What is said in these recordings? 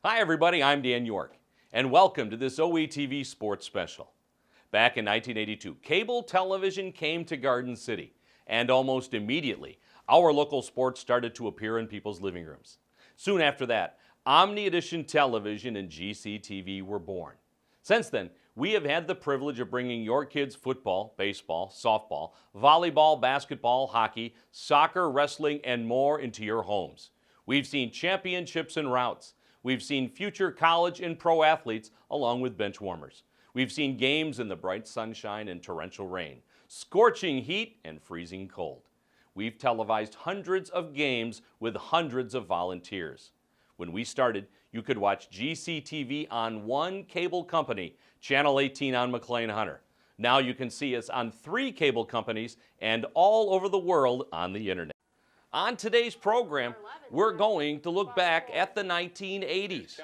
Hi everybody, I'm Dan York, and welcome to this OETV Sports Special. Back in 1982, cable television came to Garden City, and almost immediately, our local sports started to appear in people's living rooms. Soon after that, Omni Edition Television and GCTV were born. Since then, we have had the privilege of bringing your kids football, baseball, softball, volleyball, basketball, hockey, soccer, wrestling, and more into your homes. We've seen championships and routes. We've seen future college and pro athletes along with bench warmers. We've seen games in the bright sunshine and torrential rain, scorching heat and freezing cold. We've televised hundreds of games with hundreds of volunteers. When we started, you could watch GCTV on one cable company, Channel 18 on McLean Hunter. Now you can see us on 3 cable companies and all over the world on the internet. On today's program, we're going to look back at the 1980s.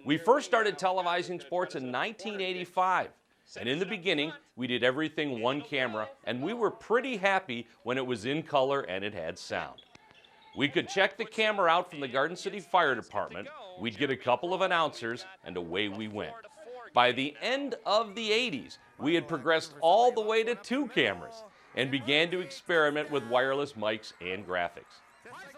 We first started televising sports in 1985, and in the beginning, we did everything one camera, and we were pretty happy when it was in color and it had sound. We could check the camera out from the Garden City Fire Department, we'd get a couple of announcers, and away we went. By the end of the 80s, we had progressed all the way to 2 cameras and began to experiment with wireless mics and graphics.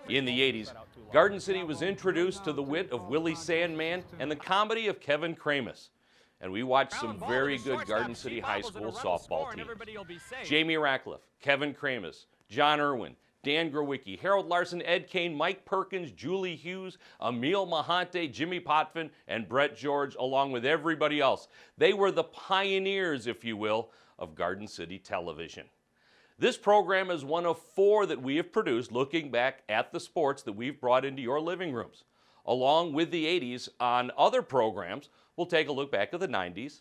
In the 80s, Garden City was introduced to the wit of Willie Sandman and the comedy of Kevin Kramus. And we watched some very good Garden City High School softball teams. Jamie Ratcliffe, Kevin Kramus, John Irwin, Dan Growicki, Harold Larson, Ed Kane, Mike Perkins, Julie Hughes, Emil Mahante, Jimmy Potvin, and Brett George, along with everybody else. They were the pioneers, if you will, of Garden City television. This program is one of 4 that we have produced looking back at the sports that we've brought into your living rooms. Along with the 80s, on other programs, we'll take a look back at the 90s,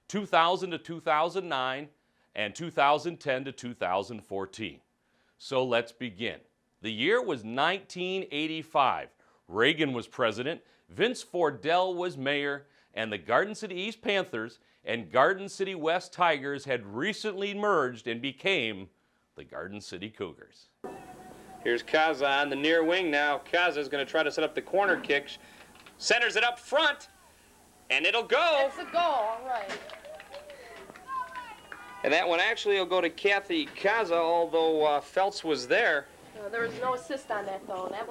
2000 to 2009, and 2010 to 2014. So let's begin. The year was 1985. Reagan was president, Vince Fordell was mayor, and the Garden City East Panthers and Garden City West Tigers had recently merged and became the Garden City Cougars. Here's Kaza on the near wing now. Kaza is going to try to set up the corner kick. Centers it up front, and it'll go. That's a goal, all right. And that one actually will go to Kathy Kaza, although Feltz was there. There was no assist on that, though. That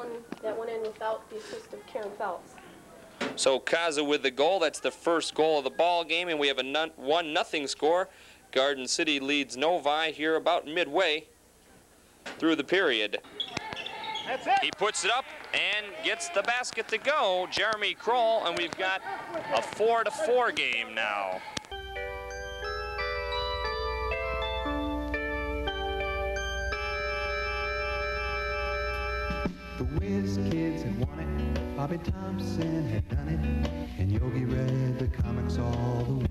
went in without the assist of Karen Feltz. So Kaza with the goal. That's the first goal of the ball game, and we have a 1-0 score. Garden City leads Novi here about midway through the period. That's it. He puts it up and gets the basket to go, Jeremy Kroll, and we've got a 4-4 game now. The Whiz Kids had won it, Bobby Thompson had done it, and Yogi read the comics all the while.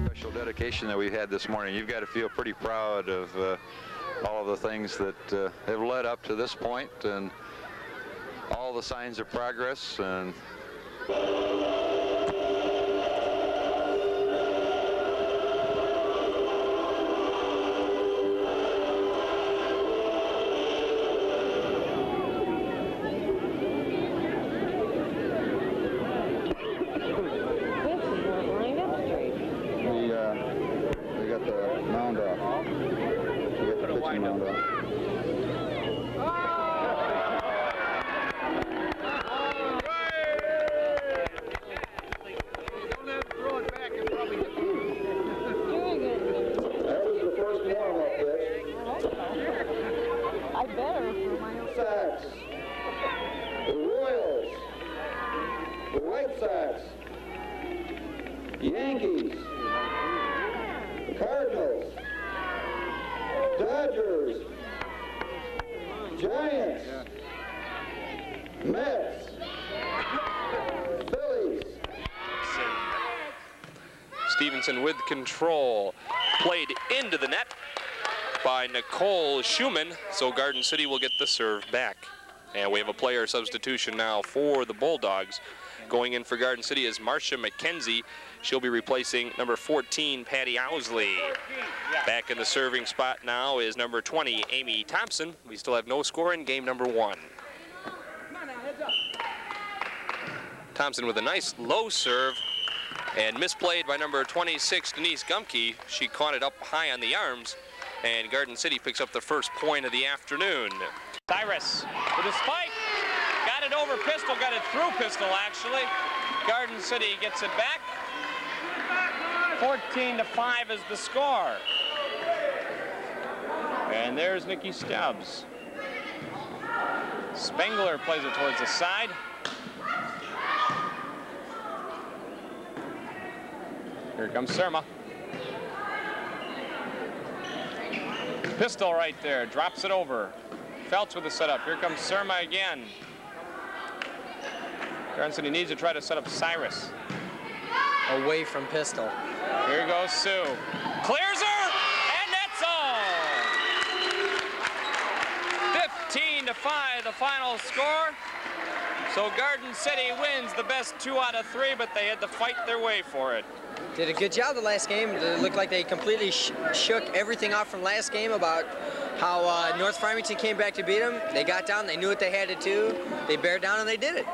Special dedication that we had this morning. You've got to feel pretty proud of all of the things that have led up to this point and all the signs of progress. And Yankees, Cardinals, Dodgers, Giants, Mets, Phillies. Stevenson with control. Played into the net by Nicole Schumann, so Garden City will get the serve back. And we have a player substitution now for the Bulldogs. Going in for Garden City is Marcia McKenzie. She'll be replacing number 14, Patty Owsley. Back in the serving spot now is number 20, Amy Thompson. We still have no score in game number 1. Thompson with a nice low serve and misplayed by number 26, Denise Gumke. She caught it up high on the arms, and Garden City picks up the first point of the afternoon. Cyrus with a spike. Got it over Pistol, got it through Pistol, actually. Garden City gets it back. 14-5 is the score. And there's Nikki Stubbs. Spengler plays it towards the side. Here comes Surma. Pistol right there, drops it over. Feltz with the setup. Here comes Surma again. Garden City needs to try to set up Cyrus. Away from Pistol. Here goes Sue. Clears her, and that's all. 15-5, the final score. So Garden City wins the best 2 out of 3, but they had to fight their way for it. Did a good job the last game. It looked like they completely shook everything off from last game about how North Farmington came back to beat them. They got down, they knew what they had to do. They bared down and they did it.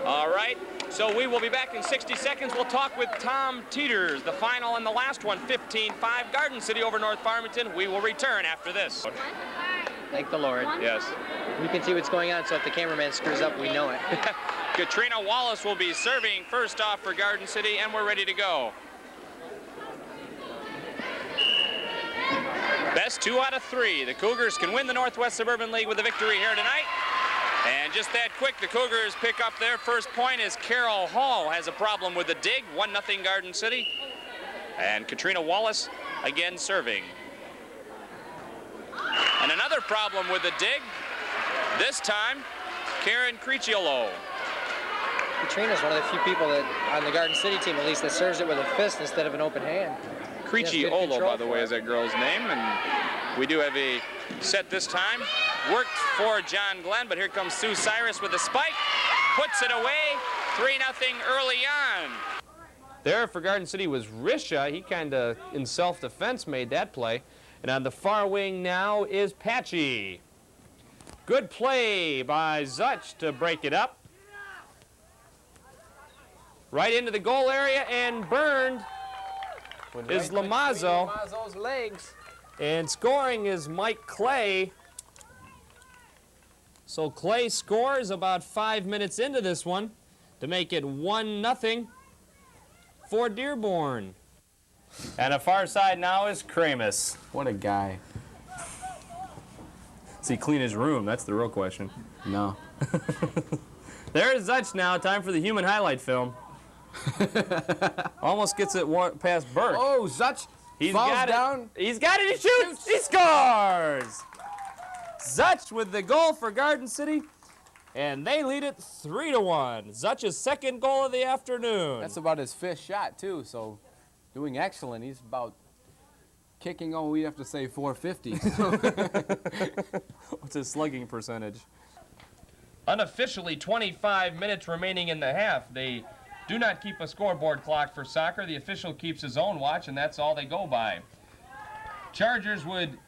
All right, so we will be back in 60 seconds. We'll talk with Tom Teeters, the final and the last one, 15-5, Garden City over North Farmington. We will return after this. Thank the Lord. Yes. We can see what's going on, so if the cameraman screws up, we know it. Katrina Wallace will be serving first off for Garden City, and we're ready to go. Best 2 out of 3. The Cougars can win the Northwest Suburban League with a victory here tonight. And just that quick, the Cougars pick up their first point as Carol Hall has a problem with the dig. 1-0 Garden City. And Katrina Wallace again serving. And another problem with the dig. This time, Karen Cricciolo. Katrina's one of the few people that, on the Garden City team at least, that serves it with a fist instead of an open hand. Cricciolo, by the way, is that girl's name. And we do have a set this time. Worked for John Glenn, but here comes Sue Cyrus with a spike. Puts it away. 3-0 early on. There for Garden City was Risha. He kind of, in self-defense, made that play. And on the far wing now is Patchy. Good play by Zutch to break it up. Right into the goal area and burned is Lamazzo. Lamazzo's legs. And scoring is Mike Clay. So Clay scores about 5 minutes into this one to make it 1-0 for Dearborn. And a far side now is Kramus. What a guy. Does he clean his room? That's the real question. No. There's Zutch now. Time for the human highlight film. Almost gets it past Burke. Oh, Zutch falls down. He's got it. He shoots. He scores. Zutch with the goal for Garden City, and they lead it 3-1. Zutch's second goal of the afternoon. That's about his 5th shot, too, so doing excellent. He's about kicking, we have to say 450. What's his slugging percentage? Unofficially 25 minutes remaining in the half. They do not keep a scoreboard clock for soccer. The official keeps his own watch, and that's all they go by. Chargers would...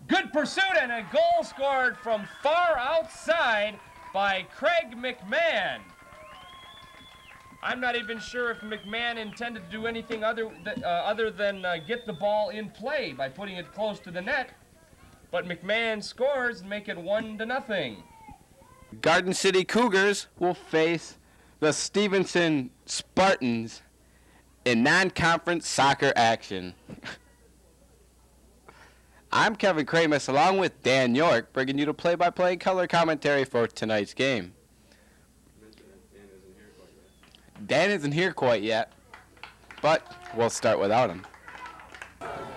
Good pursuit and a goal scored from far outside by Craig McMahon. I'm not even sure if McMahon intended to do anything other than get the ball in play by putting it close to the net. But McMahon scores and make it 1-0. Garden City Cougars will face the Stevenson Spartans in non-conference soccer action. I'm Kevin Kramus, along with Dan York, bringing you the play-by-play color commentary for tonight's game. Dan isn't here quite yet, but we'll start without him.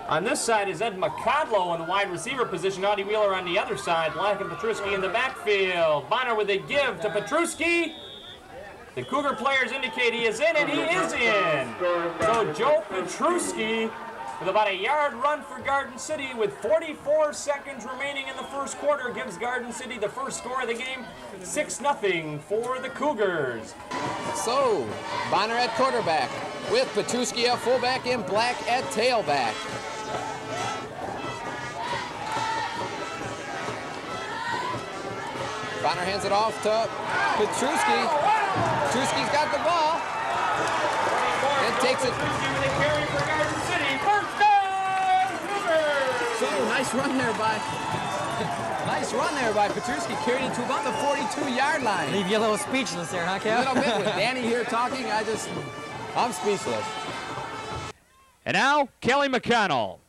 On this side is Ed McCodlow in the wide receiver position. Audie Wheeler on the other side. Black and Petruski in the backfield. Bonner with a give to Petruski. The Cougar players indicate he is in, and he is in. So Joe Petruski with about a yard run for Garden City with 44 seconds remaining in the first quarter gives Garden City the first score of the game, 6-0 for the Cougars. So, Bonner at quarterback, with Petruski at fullback and Black at tailback. Bonner hands it off to Petruski. Petruski's got the ball. And takes it. So nice run there by Petruski. Carried it to about the 42-yard line. Leave you a little speechless there, huh, A Cal? little bit with Danny here talking. I'm speechless. And now, Kelly McConnell.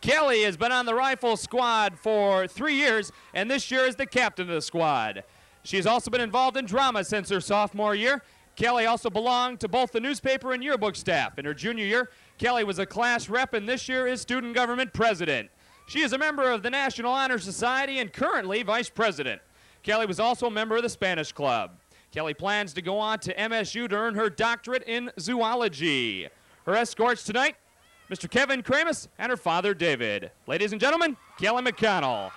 Kelly has been on the rifle squad for 3 years, and this year is the captain of the squad. She's also been involved in drama since her sophomore year. Kelly also belonged to both the newspaper and yearbook staff. In her junior year, Kelly was a class rep, and this year is student government president. She is a member of the National Honor Society and currently vice president. Kelly was also a member of the Spanish Club. Kelly plans to go on to MSU to earn her doctorate in zoology. Her escorts tonight, Mr. Kevin Kramus and her father, David. Ladies and gentlemen, Kelly McConnell.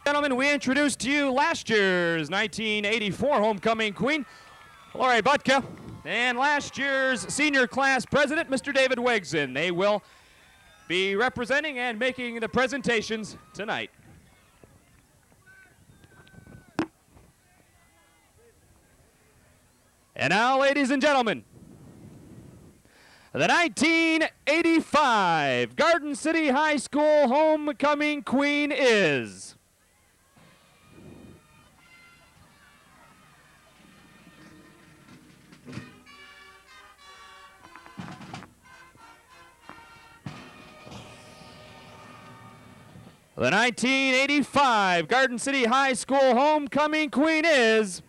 Gentlemen, we introduced to you last year's 1984 homecoming queen, Lori Butka, and last year's senior class president, Mr. David Wegson. They will be representing and making the presentations tonight. And now, ladies and gentlemen, the 1985 Garden City High School homecoming queen is... The 1985 Garden City High School homecoming queen is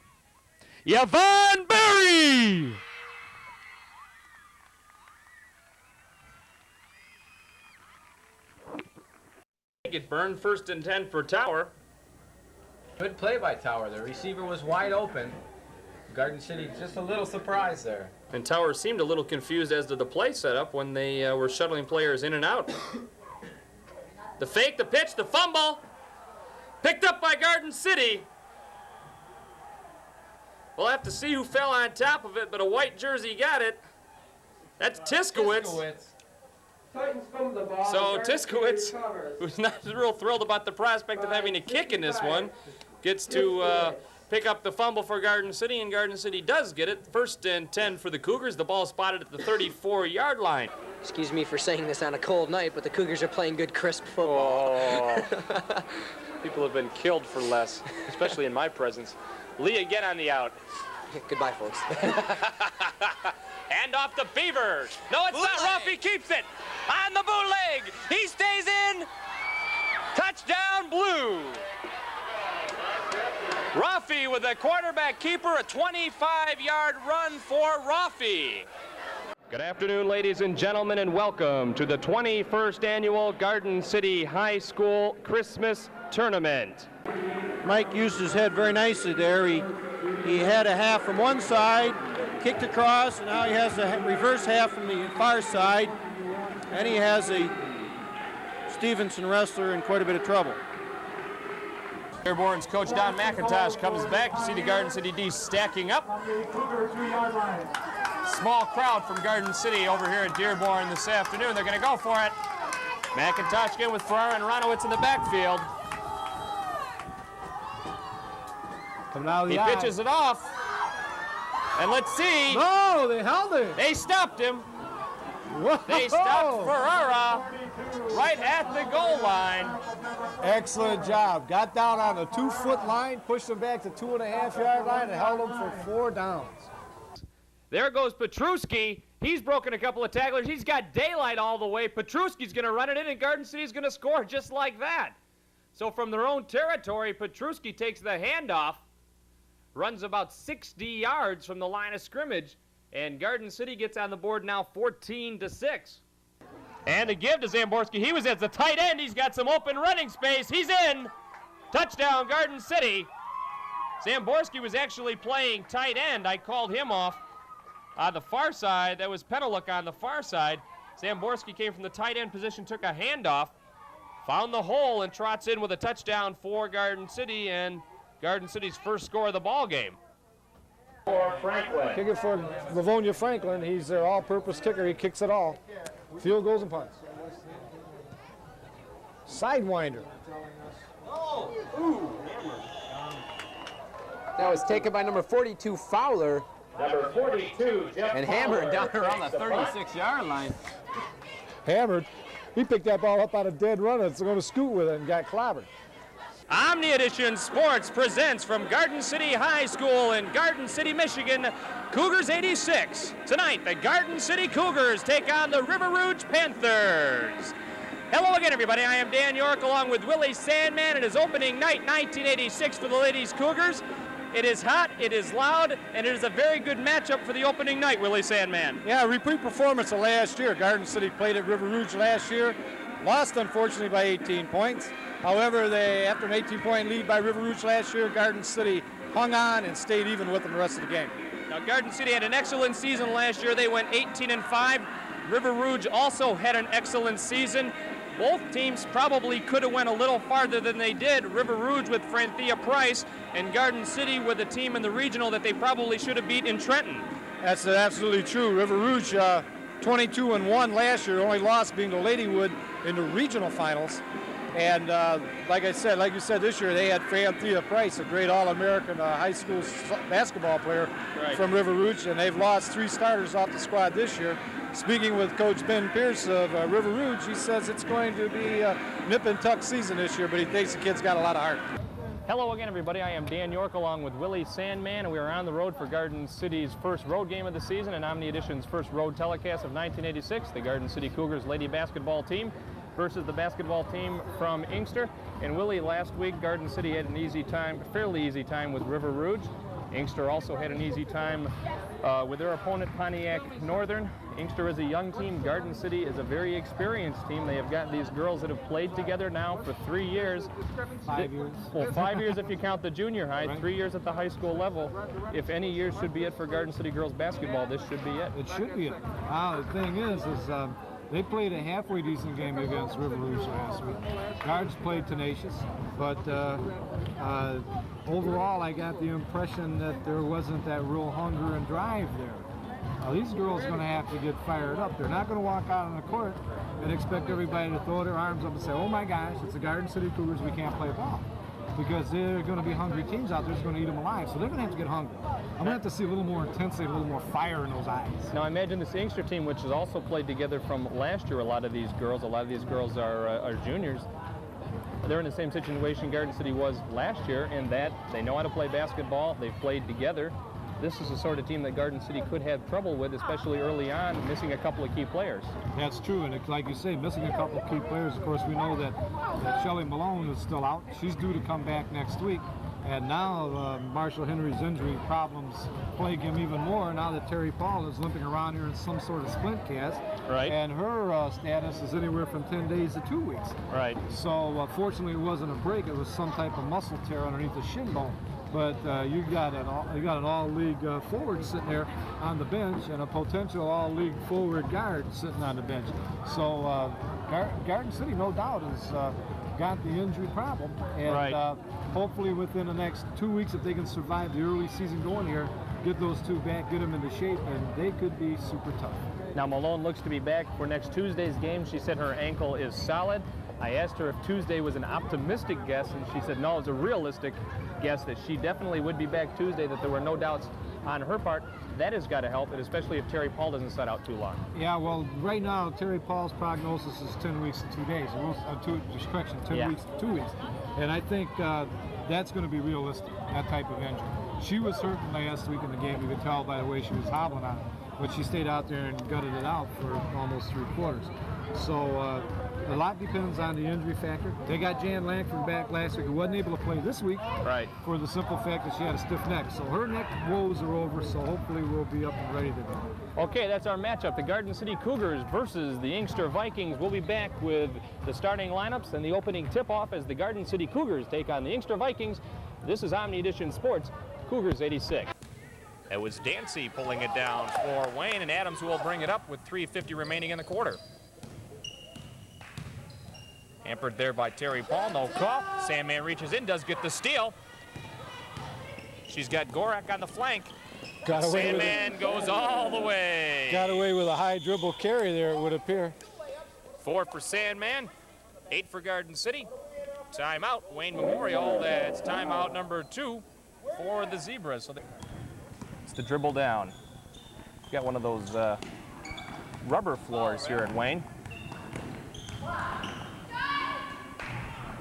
Yvonne Berry. Get burned, 1st and 10 for Tower. Good play by Tower. The receiver was wide open. Garden City just a little surprised there. And Tower seemed a little confused as to the play setup when they were shuttling players in and out. The fake, the pitch, the fumble. Picked up by Garden City. We'll have to see who fell on top of it, but a white jersey got it. That's Tiskowitz. So Tiskowitz, who's not real thrilled about the prospect of having a kick in this one, gets to pick up the fumble for Garden City, and Garden City does get it. 1st and 10 for the Cougars. The ball spotted at the 34-yard line. Excuse me for saying this on a cold night, but the Cougars are playing good, crisp football. Oh. People have been killed for less, especially in my presence. Lee again on the out. Goodbye, folks. Hand off the Beavers. No, it's not. Ruffy keeps it on the bootleg. He stays in. Touchdown, Blue. Ruffy with a quarterback keeper, a 25-yard run for Ruffy. Good afternoon, ladies and gentlemen, and welcome to the 21st annual Garden City High School Christmas Tournament. Mike used his head very nicely there. He had a half from one side, kicked across, and now he has a reverse half from the far side, and he has a Stevenson wrestler in quite a bit of trouble. Dearborn's coach Don McIntosh comes back to see the Garden City D stacking up. Small crowd from Garden City over here at Dearborn this afternoon. They're going to go for it. McIntosh again with Ferrara and Ronowitz in the backfield. He pitches it off. And let's see. No, they held it. They stopped him. Whoa. They stopped Ferrara right at the goal line. Excellent job. Got down on the 2-foot line, pushed him back to 2.5-yard line, and held him for 4 downs. There goes Petruski. He's broken a couple of tacklers. He's got daylight all the way. Petruski's going to run it in, and Garden City's going to score just like that. So from their own territory, Petruski takes the handoff, runs about 60 yards from the line of scrimmage, and Garden City gets on the board now 14-6. And to give to Zamborski, he was at the tight end. He's got some open running space. He's in. Touchdown, Garden City. Zamborski was actually playing tight end. I called him off on the far side. That was Peneluk on the far side. Zamborski came from the tight end position, took a handoff, found the hole, and trots in with a touchdown for Garden City, and Garden City's first score of the ball game. Kicker for Livonia Franklin. He's their all-purpose kicker. He kicks it all. Field goals and punts. Sidewinder. That was taken by number 42, Fowler. Number 42, Jeff and hammered down around the 36-yard line. Hammered. He picked that ball up on a dead run and going to scoot with it and got clobbered. Omni Edition Sports presents from Garden City High School in Garden City, Michigan, Cougars 86. Tonight, the Garden City Cougars take on the River Rouge Panthers. Hello again, everybody. I am Dan York along with Willie Sandman. It is opening night 1986 for the ladies Cougars. It is hot, it is loud, and it is a very good matchup for the opening night, Willie Sandman. Yeah, repeat performance of last year. Garden City played at River Rouge last year. Lost, unfortunately, by 18 points. However, after an 18-point lead by River Rouge last year, Garden City hung on and stayed even with them the rest of the game. Now, Garden City had an excellent season last year. They went 18-5. River Rouge also had an excellent season. Both teams probably could have went a little farther than they did. River Rouge with Franthea Price and Garden City with a team in the regional that they probably should have beat in Trenton. That's absolutely true. River Rouge 22-1 last year, only lost being to Ladywood in the regional finals. And like you said, this year they had Franthea Price, a great All-American high school basketball player from River Rouge, and they've lost 3 starters off the squad this year. Speaking with Coach Ben Pierce of River Rouge, he says it's going to be a nip and tuck season this year, but he thinks the kid's got a lot of heart. Hello again, everybody. I am Dan York along with Willie Sandman, and we are on the road for Garden City's first road game of the season and Omni Edition's first road telecast of 1986. The Garden City Cougars lady basketball team versus the basketball team from Inkster. And Willie, last week Garden City had an fairly easy time with River Rouge. Inkster also had an easy time with their opponent Pontiac Northern. Inkster is a young team. Garden City is a very experienced team. They have got these girls that have played together now for 3 years. 5 years. Well, 5 years if you count the junior high, 3 years at the high school level. If any year should be it for Garden City girls basketball, this should be it. It should be it. The thing is they played a halfway decent game against River Rouge last week. Guards played tenacious, but overall I got the impression that there wasn't that real hunger and drive there. These girls are going to have to get fired up. They're not going to walk out on the court and expect everybody to throw their arms up and say, oh my gosh, it's the Garden City Cougars, we can't play ball. Because they're going to be hungry teams out there that's going to eat them alive. So they're going to have to get hungry. I'm going to have to see a little more intensity, a little more fire in those eyes. Now I imagine this Inkster team, which has also played together from last year, a lot of these girls are juniors. They're in the same situation Garden City was last year in that they know how to play basketball, they've played together. This is the sort of team that Garden City could have trouble with, especially early on, missing a couple of key players. That's true, and like you say, missing a couple of key players. Of course, we know that Shelley Malone is still out. She's due to come back next week. And now Marshall Henry's injury problems plague him even more now that Terry Paul is limping around here in some sort of splint cast. Right. And her status is anywhere from 10 days to 2 weeks. Right. So fortunately it wasn't a break. It was some type of muscle tear underneath the shin bone. But you got an all-league forward sitting there on the bench and a potential all-league forward guard sitting on the bench. So Garden City, no doubt, has got the injury problem. And hopefully within the next 2 weeks, if they can survive the early season going here, get those two back, get them into shape, and they could be super tough. Now Malone looks to be back for next Tuesday's game. She said her ankle is solid. I asked her if Tuesday was an optimistic guess, and she said no, it's a realistic guess that she definitely would be back Tuesday, that there were no doubts on her part. That has got to help, and especially if Terry Paul doesn't sit out too long. Yeah, well, right now, Terry Paul's prognosis is 10 weeks to 2 days. 10 weeks to 2 weeks. And I think that's going to be realistic, that type of injury. She was hurt last week in the game. You could tell by the way she was hobbling on it. But she stayed out there and gutted it out for almost 3 quarters. So a lot depends on the injury factor. They got Jan Langford back last week, who wasn't able to play this week for the simple fact that she had a stiff neck. So her neck woes are over, so hopefully we'll be up and ready to go. Okay, that's our matchup. The Garden City Cougars versus the Inkster Vikings. We'll be back with the starting lineups and the opening tip-off as the Garden City Cougars take on the Inkster Vikings. This is Omni Edition Sports, Cougars 86. It was Dancy pulling it down for Wayne, and Adams will bring it up with 3:50 remaining in the quarter. Hampered there by Terry Paul, no call. Sandman reaches in, does get the steal. She's got Gorak on the flank. Got away Sandman goes all the way. Got away with a high dribble carry there, it would appear. 4 for Sandman, 8 for Garden City. Timeout, Wayne Memorial. That's timeout number 2 for the Zebras. So it's the dribble down. Got one of those rubber floors here at Wayne.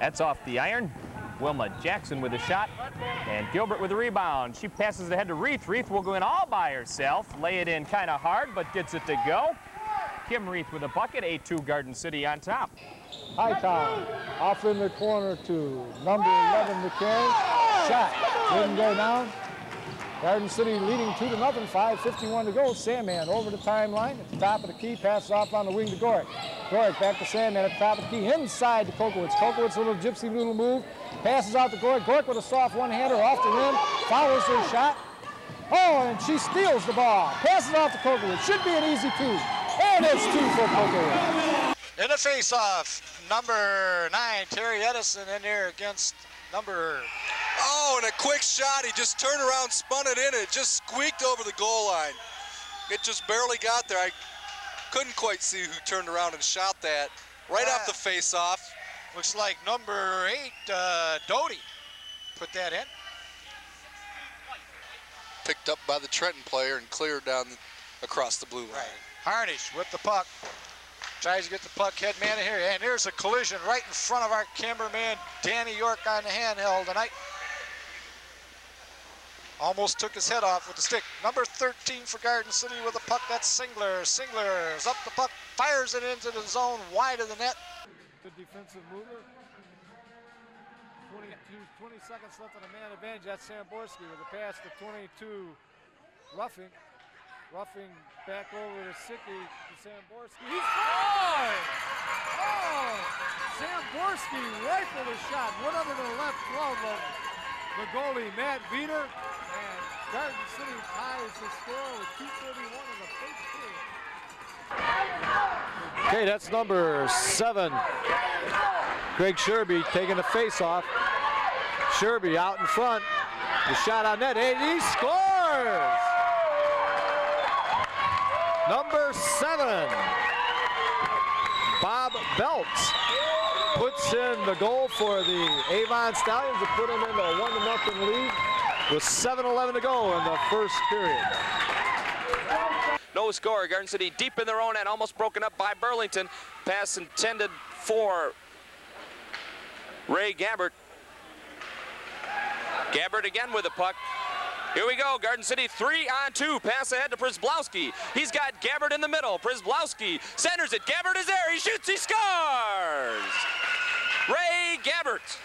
That's off the iron. Wilma Jackson with a shot, and Gilbert with a rebound. She passes it ahead to Reith. Reith will go in all by herself, lay it in kind of hard, but gets it to go. Kim Reith with a bucket, 8-2 Garden City on top. High time. Off in the corner to number 11 McCary. Shot. Didn't go down. Garden City leading 2-0, 5:51 to go. Sandman over the timeline at the top of the key, passes off on the wing to Gorick. Gorick back to Sandman at the top of the key, inside to Kokowitz. Kokowitz, a little gypsy noodle move, passes out to Gorick. Gorick with a soft one-hander off the rim, follows her shot. Oh, and she steals the ball. Passes off to Kokowitz. Should be an easy 2. And it's 2 for Kokowitz. In the face-off, number 9, Terry Edison in there against number... Oh, and a quick shot. He just turned around, spun it in, and it just squeaked over the goal line. It just barely got there. I couldn't quite see who turned around and shot that right off the face-off. Looks like number 8, Doty, put that in. Picked up by the Trenton player and cleared down across the blue line. Right. Harnish with the puck. Tries to get the puck head man in here. And here's a collision right in front of our cameraman, Danny York, on the handheld tonight. Almost took his head off with the stick. Number 13 for Garden City with the puck. That's Singler. Singler's up the puck, fires it into the zone, wide of the net. Good defensive mover. 20 seconds left on the man advantage. That's Samborski with a pass to 22. Roughing. Roughing back over to Sicky to Samborski. He scored! Oh! Samborski rifled a shot. Went under the left glove of the goalie, Matt Veeder. And Garden City ties the score with 2:31 in the first period. Okay, that's number 7. Greg Sherby taking the face-off. Sherby out in front. The shot on net, and he scores! Number 7, Bob Belt puts in the goal for the Avon Stallions to put them in a 1-0 lead with 7:11 to go in the first period. No score. Garden City deep in their own end, almost broken up by Burlington. Pass intended for Ray Gabbert. Gabbert again with the puck. Here we go, Garden City 3-on-2, pass ahead to Przblowski. He's got Gabbert in the middle. Przblowski centers it, Gabbert is there, he shoots, he scores! Ray Gabbert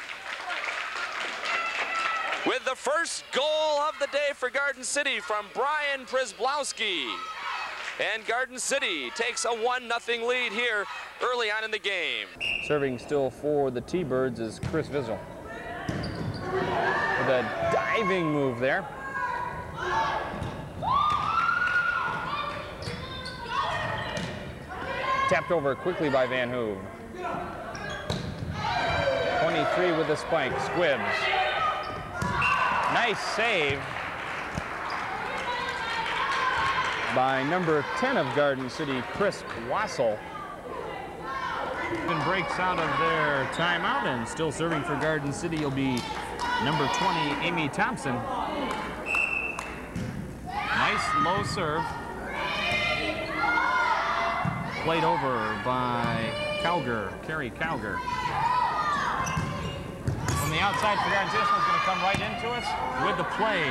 with the first goal of the day for Garden City from Brian Przblowski. And Garden City takes a 1-0 lead here early on in the game. Serving still for the T-Birds is Chris Vissel. With a diving move there. Tapped over quickly by Van Hoove. 23 with the spike, Squibbs. Nice save by number 10 of Garden City, Chris Wassel. And breaks out of their timeout, and still serving for Garden City will be number 20, Amy Thompson. Nice low serve. Played over by Cowger, Carrie Cowger. From the outside for Garden City, this one's going to come right into us. With the play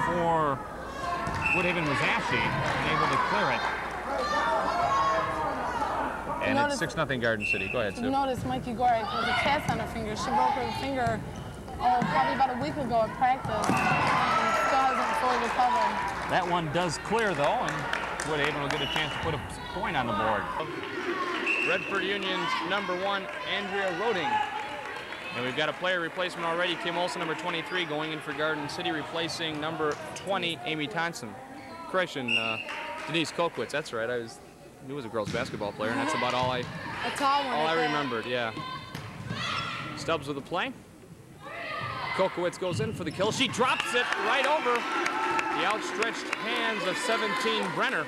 for Woodhaven was Ashley, and able to clear it. And it's 6-0 Garden City. Go ahead, Sue. You notice Mikey Gorick has a cast on her finger. She broke her finger, probably about a week ago at practice, and still hasn't fully recovered. That one does clear, though, and Woodhaven will get a chance to put a point on the board. Redford Union's number 1, Andrea Roding. And we've got a player replacement already. Kim Olson, number 23, going in for Garden City, replacing number 20, Amy Thompson. Correction, Denise Kolkwitz. That's right. I knew it was a girls basketball player, and that's about all I remembered. Yeah. Stubbs with the play. Kolkwitz goes in for the kill. She drops it right over the outstretched hands of 17 Brenner.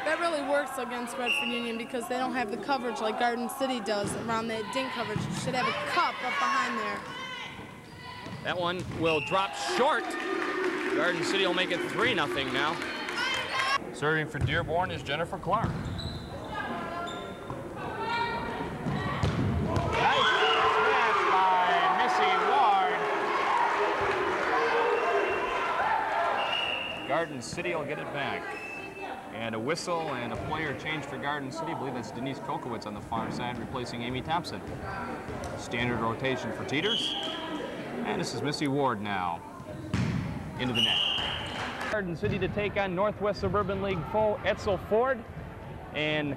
That really works against Redford Union because they don't have the coverage like Garden City does around that dink coverage. You should have a cup up behind there. That one will drop short. Garden City will make it 3-0 now. Serving for Dearborn is Jennifer Clark. Nice smash by Missy Ward. Garden City will get it back. And a whistle and a player change for Garden City. I believe that's Denise Kokowitz on the far side, replacing Amy Thompson. Standard rotation for Teeters. And this is Missy Ward now into the net. Garden City to take on Northwest Suburban League foe Etzel Ford. And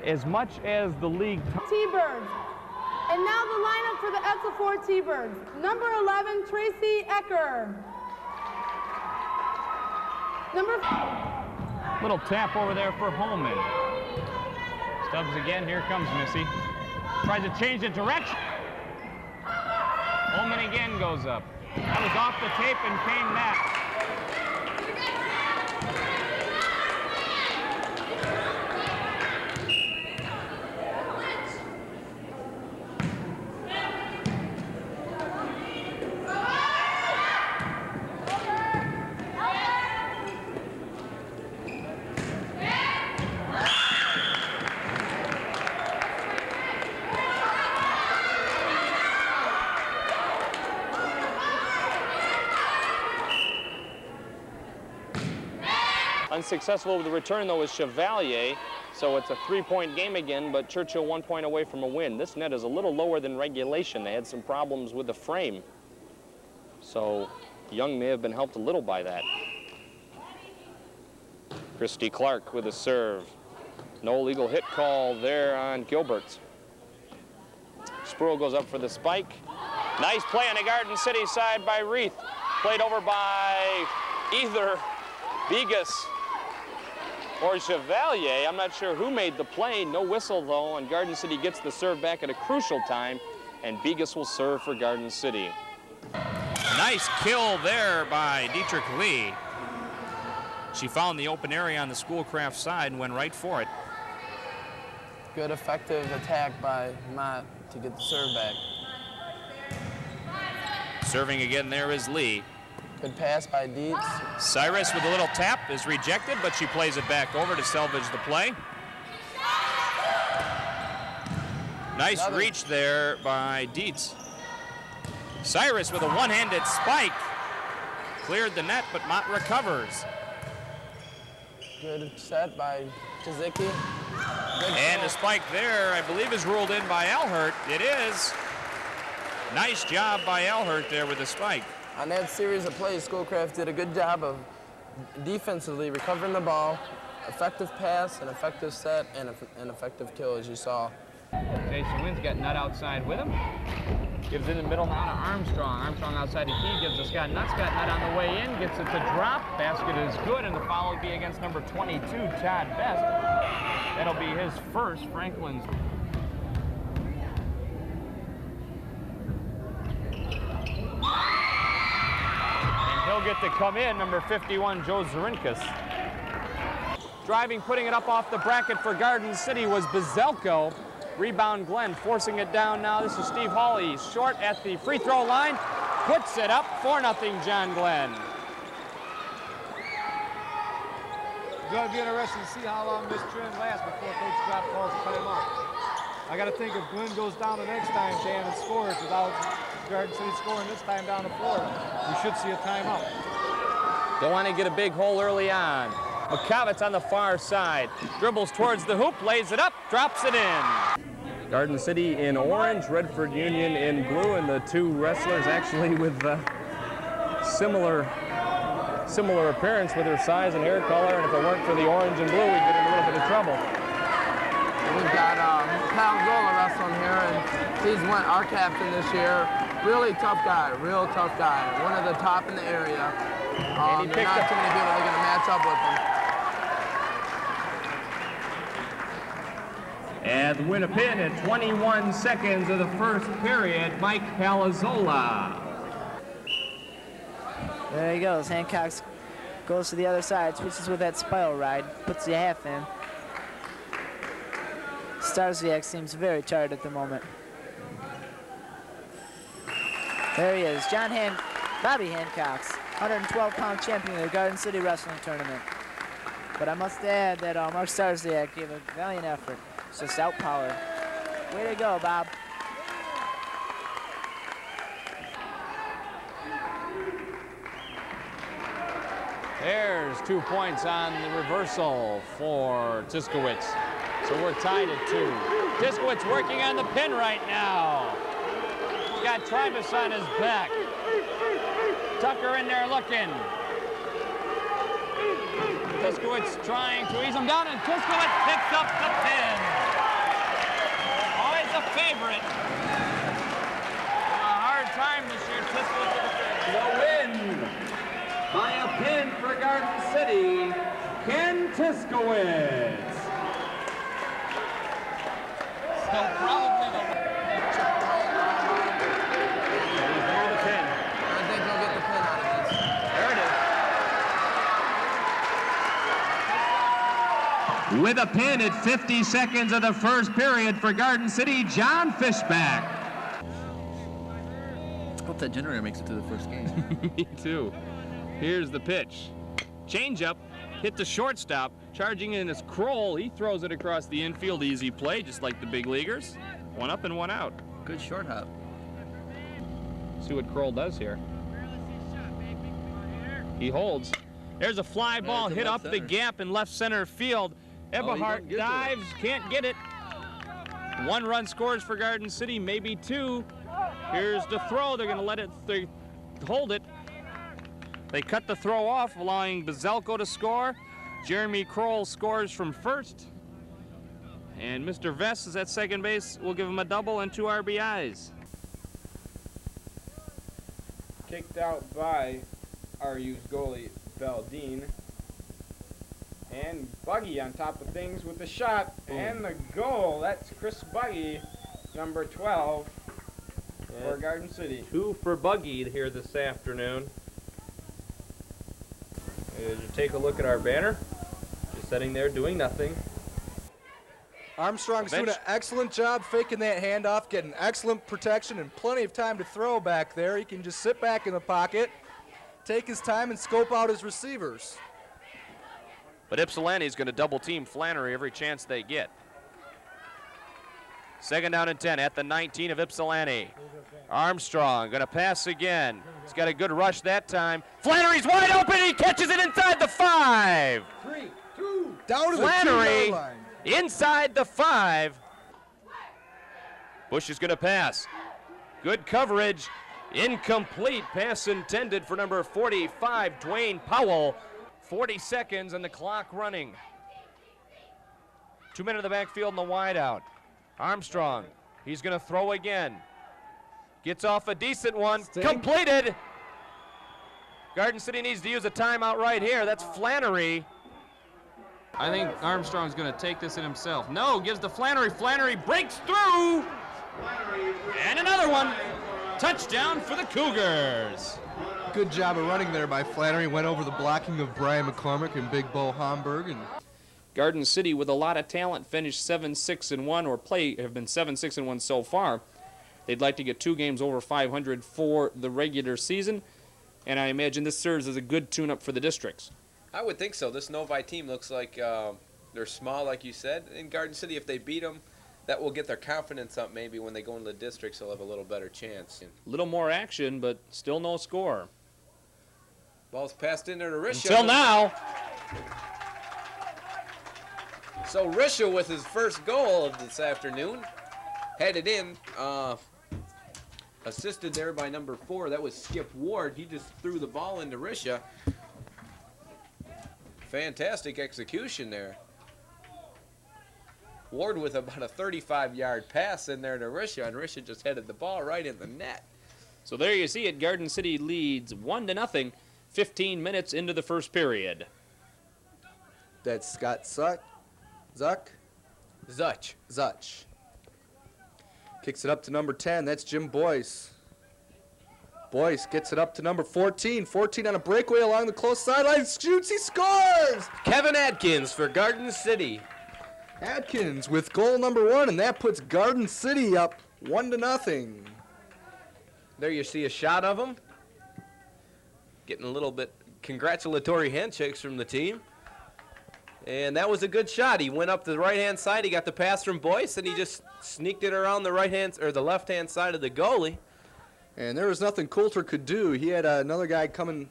as much as the league... T-Birds. And now the lineup for the Etzel Ford T-Birds. Number 11, Tracy Ecker. Number... Little tap over there for Holman. Stubbs again, here comes Missy. Tries to change the direction. Holman again goes up. That was off the tape and came back. Unsuccessful with the return, though, is Chevalier. So it's a 3-point game again, but Churchill 1 point away from a win. This net is a little lower than regulation. They had some problems with the frame. So Young may have been helped a little by that. Christy Clark with a serve. No legal hit call there on Gilbert. Spruill goes up for the spike. Nice play on the Garden City side by Reith. Played over by either Begas or Chevalier. I'm not sure who made the play. No whistle, though, and Garden City gets the serve back at a crucial time, and Begas will serve for Garden City. Nice kill there by Dietrich Lee. She found the open area on the Schoolcraft side and went right for it. Good effective attack by Mott to get the serve back. Serving again there is Lee. Good pass by Dietz. Cyrus with a little tap is rejected, but she plays it back over to salvage the play. Nice reach there by Dietz. Cyrus with a one-handed spike. Cleared the net, but Mott recovers. Good set by Kazicki. And the spike there, I believe, is ruled in by Alhert. It is. Nice job by Alhert there with the spike. On that series of plays, Schoolcraft did a good job of defensively recovering the ball, effective pass, an effective set, and an effective kill, as you saw. Jason Wynn's got Nutt outside with him. Gives it in the middle now to Armstrong. Armstrong outside the key, gives to Scott Nutt. Scott Nutt on the way in, gets it to drop. Basket is good, and the foul will be against number 22, Todd Best. That'll be his first. Franklin's. He'll get to come in, number 51, Joe Zarinkas. Driving, putting it up off the bracket for Garden City was Bezelko. Rebound Glenn, forcing it down now. This is Steve Hawley, short at the free throw line. Puts it up, 4-0 John Glenn. It's going to be interesting to see how long this trend lasts before Coach Drop calls a timeout. I got to think if Glenn goes down the next time, Dan, and scores without Garden City scoring this time down to 4, we should see a timeout. Don't want to get a big hole early on. McCovitz on the far side. Dribbles towards the hoop, lays it up, drops it in. Garden City in orange, Redford Union in blue, and the two wrestlers actually with similar appearance with their size and hair color, and if it weren't for the orange and blue, we'd get in a little bit of trouble. We've got Palzola wrestling here, and he's our captain this year. Really tough guy, real tough guy. One of the top in the area. There's not too many people that are going to match up with him. And the win a pin at 21 seconds of the first period, Mike Palazzola. There he goes. Hancock goes to the other side, switches with that spiral ride, puts the half in. Starziak seems very tired at the moment. There he is, Bobby Hancock's 112-pound champion of the Garden City Wrestling Tournament. But I must add that Mark Starziak gave a valiant effort, just outpowered. Way to go, Bob. There's 2 points on the reversal for Tiskowitz. So we're tied at 2. Tiskowitz working on the pin right now. He's got Tribus on his back. Tucker in there looking. Tiskowitz trying to ease him down, and Tiskowitz picks up the pin. Always a favorite. A hard time this year, Tiskowitz with the pin. The win by a pin for Garden City, Ken Tiskowitz. So probably the pin. I think he'll get the pin out of this. There it is. With a pin at 50 seconds of the first period for Garden City, John Fishback. Hope that generator makes it to the first game. Me too. Here's the pitch. Changeup, hit the shortstop, charging in is Kroll. He throws it across the infield. Easy play, just like the big leaguers. 1 up and 1 out. Good short hop. See what Kroll does here. He holds. There's a fly ball hit up the gap in left center field. Eberhardt dives, can't get it. 1 run scores for Garden City, maybe 2. Here's the throw. They're going to let it hold it. They cut the throw off, allowing Bazelko to score. Jeremy Kroll scores from first. And Mr. Vest is at second base. We'll give him a double and 2 RBIs. Kicked out by RU's goalie, Valdine. And Buggy on top of things with the shot and the goal. That's Chris Buggy, number 12 for Garden City. 2 for Buggy here this afternoon. As you take a look at our banner, just sitting there doing nothing. Armstrong's doing an excellent job faking that handoff, getting excellent protection and plenty of time to throw back there. He can just sit back in the pocket, take his time, and scope out his receivers. But Ypsilanti's going to double team Flannery every chance they get. 2nd down and 10 at the 19 of Ypsilanti. Armstrong going to pass again. He's got a good rush that time. Flannery's wide open. He catches it inside the 5. 3, 2, down to Flannery the 2-yard line. Inside the 5. Bush is going to pass. Good coverage. Incomplete pass intended for number 45, Dwayne Powell. 40 seconds and the clock running. 2 men in the backfield and the wide out. Armstrong, he's going to throw again. Gets off a decent one. Completed. Garden City needs to use a timeout right here. That's Flannery. I think Armstrong's going to take this in himself. No, gives to Flannery. Flannery breaks through. And another one. Touchdown for the Cougars. Good job of running there by Flannery. Went over the blocking of Brian McCormick and Big Bo Homburg. And Garden City, with a lot of talent, finished 7-6-1, or have been 7-6-1 so far. They'd like to get 2 games over 500 for the regular season, and I imagine this serves as a good tune-up for the districts. I would think so. This Novi team looks like they're small, like you said. In Garden City, if they beat them, that will get their confidence up. Maybe when they go into the districts, they'll have a little better chance. A little more action, but still no score. Ball's passed in there to Risha. Until now. So Risha with his first goal of this afternoon. Headed in. Assisted there by number 4. That was Skip Ward. He just threw the ball into Risha. Fantastic execution there. Ward with about a 35-yard pass in there to Risha, and Risha just headed the ball right in the net. So there you see it. Garden City leads 1-0, 15 minutes into the first period. that's Scott Zuch. Kicks it up to number 10. That's Jim Boyce. Boyce gets it up to number 14. 14 on a breakaway along the close sideline. Shoots, he scores! Kevin Atkins for Garden City. Atkins with goal number 1, and that puts Garden City up 1-0. There you see a shot of him. Getting a little bit congratulatory handshakes from the team. And that was a good shot. He went up the right-hand side. He got the pass from Boyce, and he just sneaked it around the right-hand or the left-hand side of the goalie. And there was nothing Coulter could do. He had another guy coming,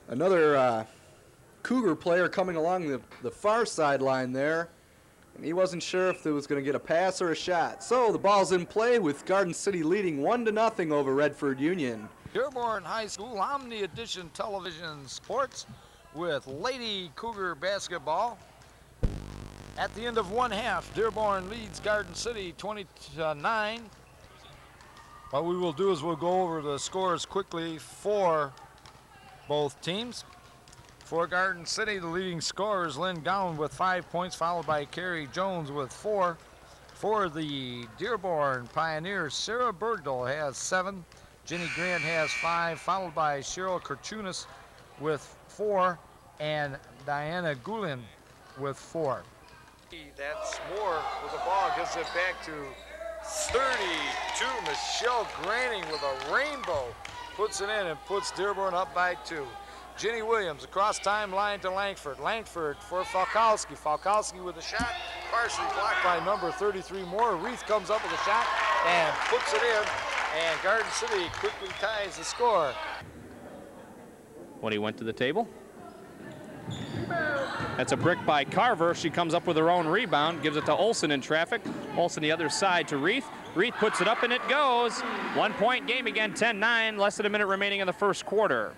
another Cougar player coming along the far sideline there, and he wasn't sure if it was going to get a pass or a shot. So the ball's in play with Garden City leading 1-0 over Redford Union. Dearborn High School Omni Edition Television Sports with Lady Cougar basketball. At the end of one half, Dearborn leads Garden City 20-9. What we will do is we'll go over the scores quickly for both teams. For Garden City, the leading scorer is Lynn Gowan with 5 points, followed by Carrie Jones with 4. For the Dearborn Pioneers, Sarah Bergdahl has 7. Jenny Grant has 5, followed by Cheryl Kirchunas with 4, and Diana Goulin with 4. That's Moore with the ball, gives it back to 32. Michelle Granning with a rainbow puts it in and puts Dearborn up by 2. Jenny Williams across timeline to Langford. Langford for Falkowski. Falkowski with a shot, partially blocked by number 33 Moore. Reith comes up with a shot and puts it in, and Garden City quickly ties the score. When he went to the table. That's a brick by Carver. She comes up with her own rebound, gives it to Olsen in traffic. Olsen the other side to Reith. Reith puts it up and it goes. 1 point game again, 10-9, less than a minute remaining in the first quarter.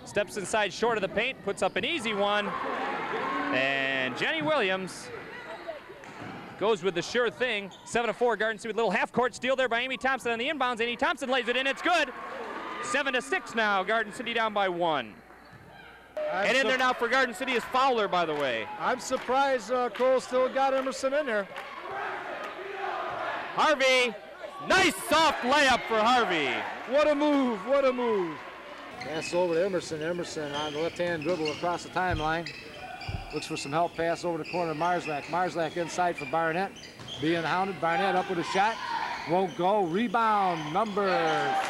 Steps inside short of the paint, puts up an easy one. And Jenny Williams goes with the sure thing. 7-4, Garden City with a little half-court steal there by Amy Thompson on the inbounds. Amy Thompson lays it in, it's good. 7-6 now, Garden City down by 1. And in there now for Garden City is Fowler, by the way. I'm surprised Cole still got Emerson in there. Harvey, nice soft layup for Harvey. What a move, what a move. Pass over to Emerson. Emerson on the left-hand dribble across the timeline. Looks for some help, pass over the corner of Marslack. Marslack inside for Barnett. Being hounded, Barnett up with a shot. Won't go, rebound, number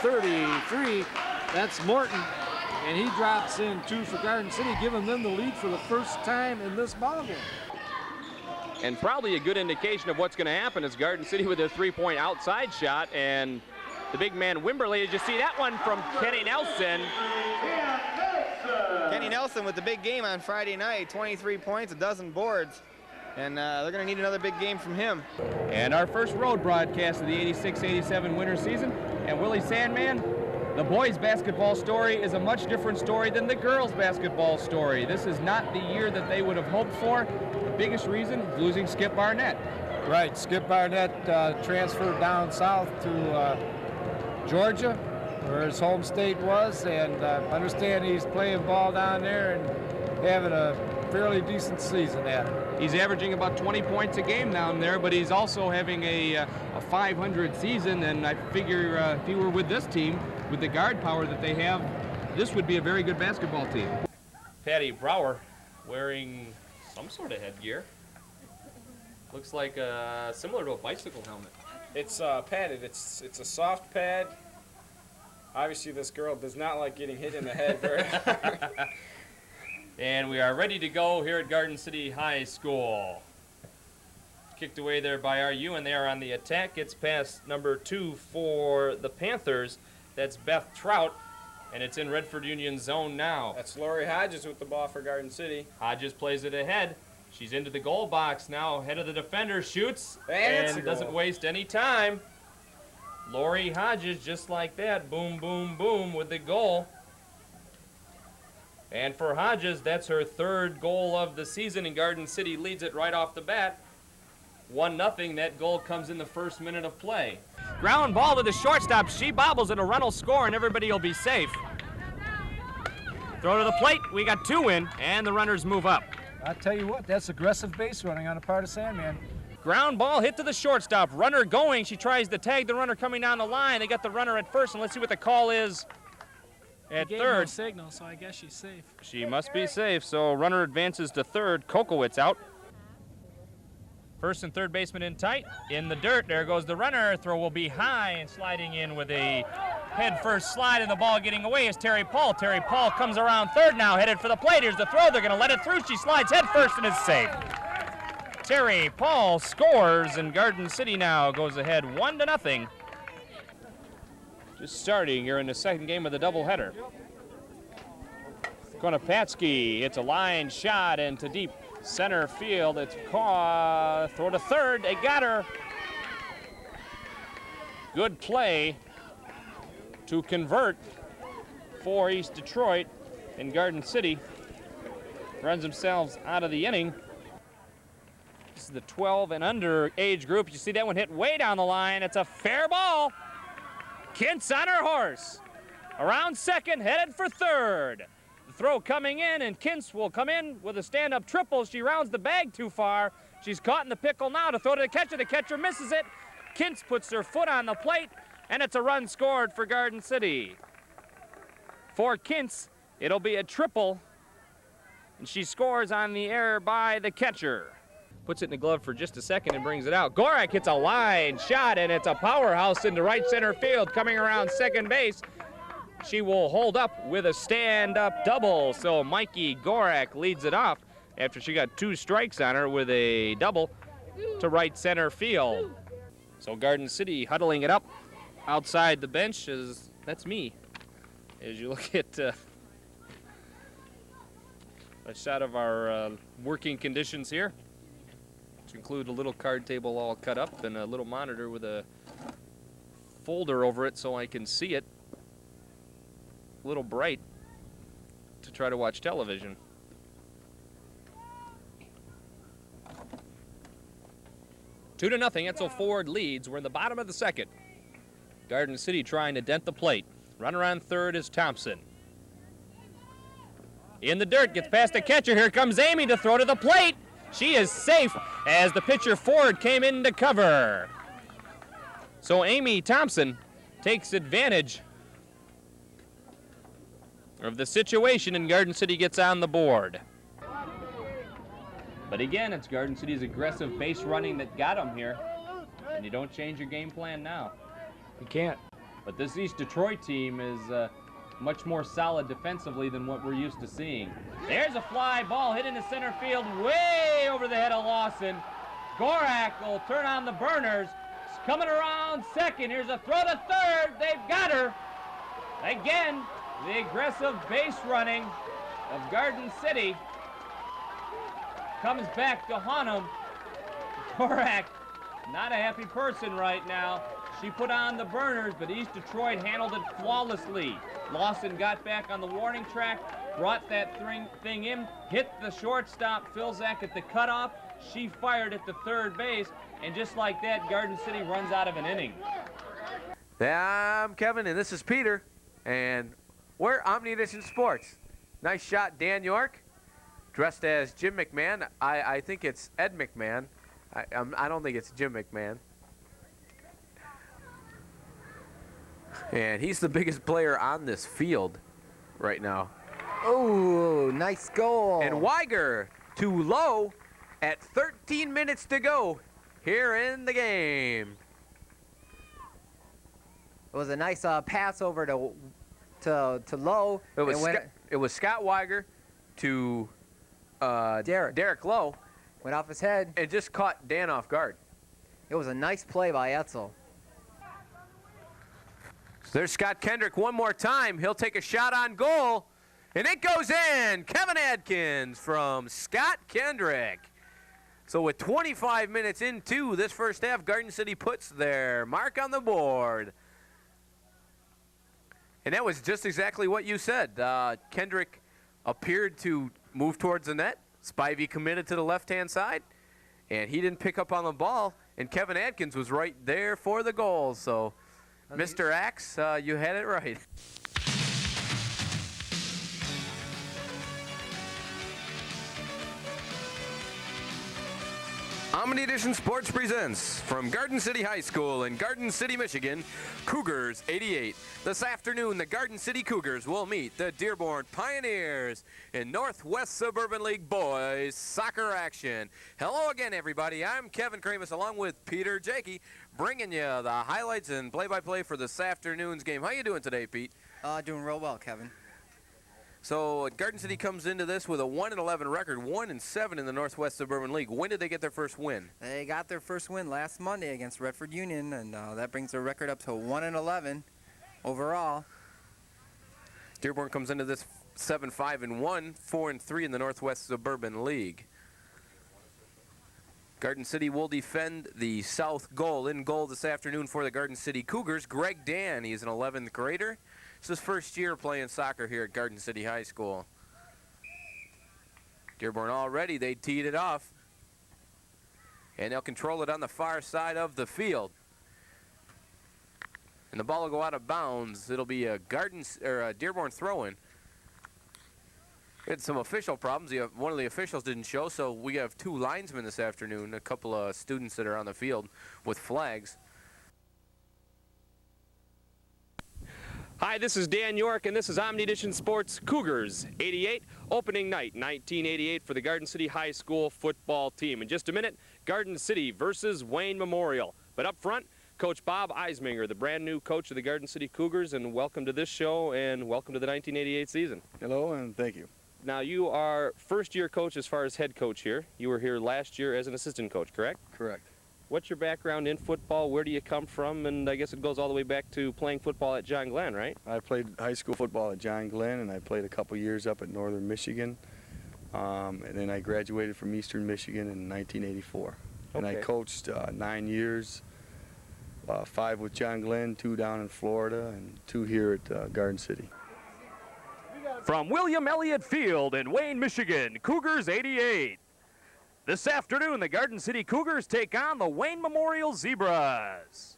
33. That's Morton. And he drops in 2 for Garden City, giving them the lead for the first time in this ballgame. And probably a good indication of what's going to happen is Garden City with their three-point outside shot, and the big man Wimberley, as you see that one from Kenny Nelson. Kenny Nelson with the big game on Friday night, 23 points, a dozen boards. And they're going to need another big game from him. And our first road broadcast of the 86-87 winter season. And Willie Sandman, the boys' basketball story is a much different story than the girls' basketball story. This is not the year that they would have hoped for. The biggest reason is losing Skip Barnett. Right, Skip Barnett transferred down south to Georgia, where his home state was, and understand he's playing ball down there and having a fairly decent season at it. He's averaging about 20 points a game down there, but he's also having a 500 season, and I figure if he were with this team, with the guard power that they have, this would be a very good basketball team. Patty Brower wearing some sort of headgear. Looks like similar to a bicycle helmet. It's padded. It's a soft pad. Obviously, this girl does not like getting hit in the head very hard. And we are ready to go here at Garden City High School. Kicked away there by RU, and they are on the attack. It's past number 2 for the Panthers. That's Beth Trout, and it's in Redford Union zone now. That's Lori Hodges with the ball for Garden City. Hodges plays it ahead. She's into the goal box now. Head of the defender, shoots, and doesn't waste any time. Lori Hodges, just like that, boom, boom, boom with the goal. And for Hodges, that's her third goal of the season, and Garden City leads it right off the bat. 1-0. That goal comes in the first minute of play. Ground ball to the shortstop. She bobbles, and a run will score, and everybody will be safe. Throw to the plate. We got 2 in, and the runners move up. I tell you what, that's aggressive base running on the part of Sandman. ground ball hit to the shortstop. Runner going. She tries to tag the runner coming down the line. They got the runner at first, and let's see what the call is at Gave third. no signal, so I guess she's safe. She must be safe, so runner advances to third. Kokowitz out. First and third baseman in tight. In the dirt, there goes the runner. Throw will be high, and sliding in with a head-first slide, and the ball getting away is Terry Paul. Terry Paul comes around third now, headed for the plate. Here's the throw. They're going to let it through. She slides head first and is safe. Terry Paul scores, and Garden City now goes ahead 1-0. Just starting here in the second game of the doubleheader. Konopatsky hits a line shot into deep center field. It's caught. Throw to third. They got her. Good play to convert for East Detroit, and Garden City runs themselves out of the inning. This is the 12 and under age group. You see that one hit way down the line. It's a fair ball. Kintz on her horse. Around second, headed for third. The throw coming in, and Kintz will come in with a stand-up triple. She rounds the bag too far. She's caught in the pickle now to throw to the catcher. The catcher misses it. Kintz puts her foot on the plate, and it's a run scored for Garden City. For Kintz, it'll be a triple, and she scores on the air by the catcher. Puts it in the glove for just a second and brings it out. Gorak hits a line shot, and it's a powerhouse into right center field. Coming around second base, she will hold up with a stand-up double. So Mikey Gorak leads it off after she got 2 strikes on her with a double to right center field. So Garden City huddling it up outside the bench. That's me. As you look at a shot of our working conditions here, which include a little card table all cut up and a little monitor with a folder over it so I can see it a little bright to try to watch television. Two to nothing. Etzel Ford leads. We're in the bottom of the second. Garden City trying to dent the plate. Runner on third is Thompson. In the dirt, gets past the catcher. Here comes Amy to throw to the plate. She is safe as the pitcher Ford came in to cover. So Amy Thompson takes advantage of the situation, and Garden City gets on the board. But again, it's Garden City's aggressive base running that got them here, and you don't change your game plan now. You can't. But this East Detroit team is much more solid defensively than what we're used to seeing. There's a fly ball hit into center field way over the head of Lawson. Gorak will turn on the burners. She's coming around second. Here's a throw to third. They've got her. Again, the aggressive base running of Garden City comes back to haunt him. Gorak, not a happy person right now. She put on the burners, but East Detroit handled it flawlessly. Lawson got back on the warning track, brought that thing in, hit the shortstop, Philzak at the cutoff. She fired at the third base, and just like that, Garden City runs out of an inning. I'm Kevin, and this is Peter, and we're Omni Edition Sports. Nice shot, Dan York, dressed as Jim McMahon. I think it's Ed McMahon. I don't think it's Jim McMahon. And he's the biggest player on this field right now. Oh, nice goal. And Weiger too low at 13 minutes to go here in the game. It was a nice pass over to Lowe. It was Scott Weiger to Derek Lowe. Went off his head. And just caught Dan off guard. It was a nice play by Etzel. There's Scott Kendrick one more time. He'll take a shot on goal, and it goes in. Kevin Adkins from Scott Kendrick. So with 25 minutes into this first half, Garden City puts their mark on the board. And that was just exactly what you said. Kendrick appeared to move towards the net. Spivey committed to the left-hand side, and he didn't pick up on the ball, and Kevin Adkins was right there for the goal. So, Mr. Axe, you had it right. Omni Edition Sports presents from Garden City High School in Garden City, Michigan, Cougars 88. This afternoon, the Garden City Cougars will meet the Dearborn Pioneers in Northwest Suburban League boys soccer action. Hello again, everybody. I'm Kevin Kramus along with Peter Jakey, bringing you the highlights and play-by-play for this afternoon's game. How you doing today, Pete? Doing real well, Kevin. So Garden City comes into this with a 1-11 record, 1-7 in the Northwest Suburban League. When did they get their first win? They got their first win last Monday against Redford Union, and that brings their record up to 1-11 overall. Dearborn comes into this 7-5-1, 4-3 in the Northwest Suburban League. Garden City will defend the south goal. In goal this afternoon for the Garden City Cougars, Greg Dan. He's an 11th grader. It's his first year playing soccer here at Garden City High School. Dearborn already, they teed it off. And they'll control it on the far side of the field. And the ball will go out of bounds. It'll be a Dearborn throw-in. We had some official problems. One of the officials didn't show, so we have two linesmen this afternoon, a couple of students that are on the field with flags. Hi, this is Dan York, and this is Omni Edition Sports Cougars 88, opening night 1988 for the Garden City High School football team. In just a minute, Garden City versus Wayne Memorial. But up front, Coach Bob Eisminger, the brand new coach of the Garden City Cougars, and welcome to this show and welcome to the 1988 season. Hello, and thank you. Now, you are first-year coach as far as head coach here. You were here last year as an assistant coach, correct? Correct. What's your background in football? Where do you come from? And I guess it goes all the way back to playing football at John Glenn, right? I played high school football at John Glenn, and I played a couple years up at Northern Michigan. And then I graduated from Eastern Michigan in 1984. And I coached 9 years, 5 with John Glenn, 2 down in Florida, and 2 here at Garden City. From William Elliott Field in Wayne, Michigan, Cougars 88. This afternoon, the Garden City Cougars take on the Wayne Memorial Zebras.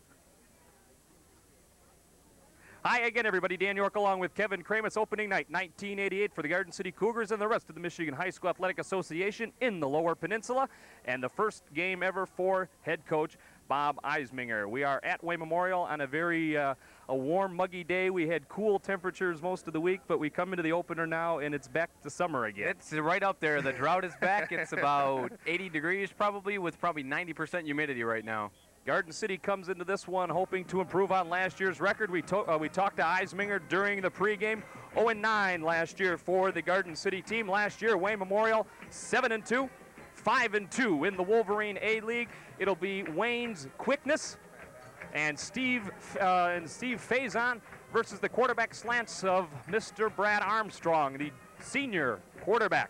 Hi again, everybody. Dan York along with Kevin Kramus. Opening night 1988 for the Garden City Cougars and the rest of the Michigan High School Athletic Association in the Lower Peninsula. And the first game ever for head coach Bob Eisminger. We are at Wayne Memorial on a very a warm, muggy day. We had cool temperatures most of the week, but we come into the opener now, and it's back to summer again. It's right up there. The drought is back. It's about 80 degrees probably, with probably 90% humidity right now. Garden City comes into this one hoping to improve on last year's record. We talked to Eisminger during the pregame. 0-9 last year for the Garden City team. Last year, Wayne Memorial 7-2, 5-2 in the Wolverine A-League. It'll be Wayne's quickness and Steve Faison versus the quarterback slants of Mr. Brad Armstrong, the senior quarterback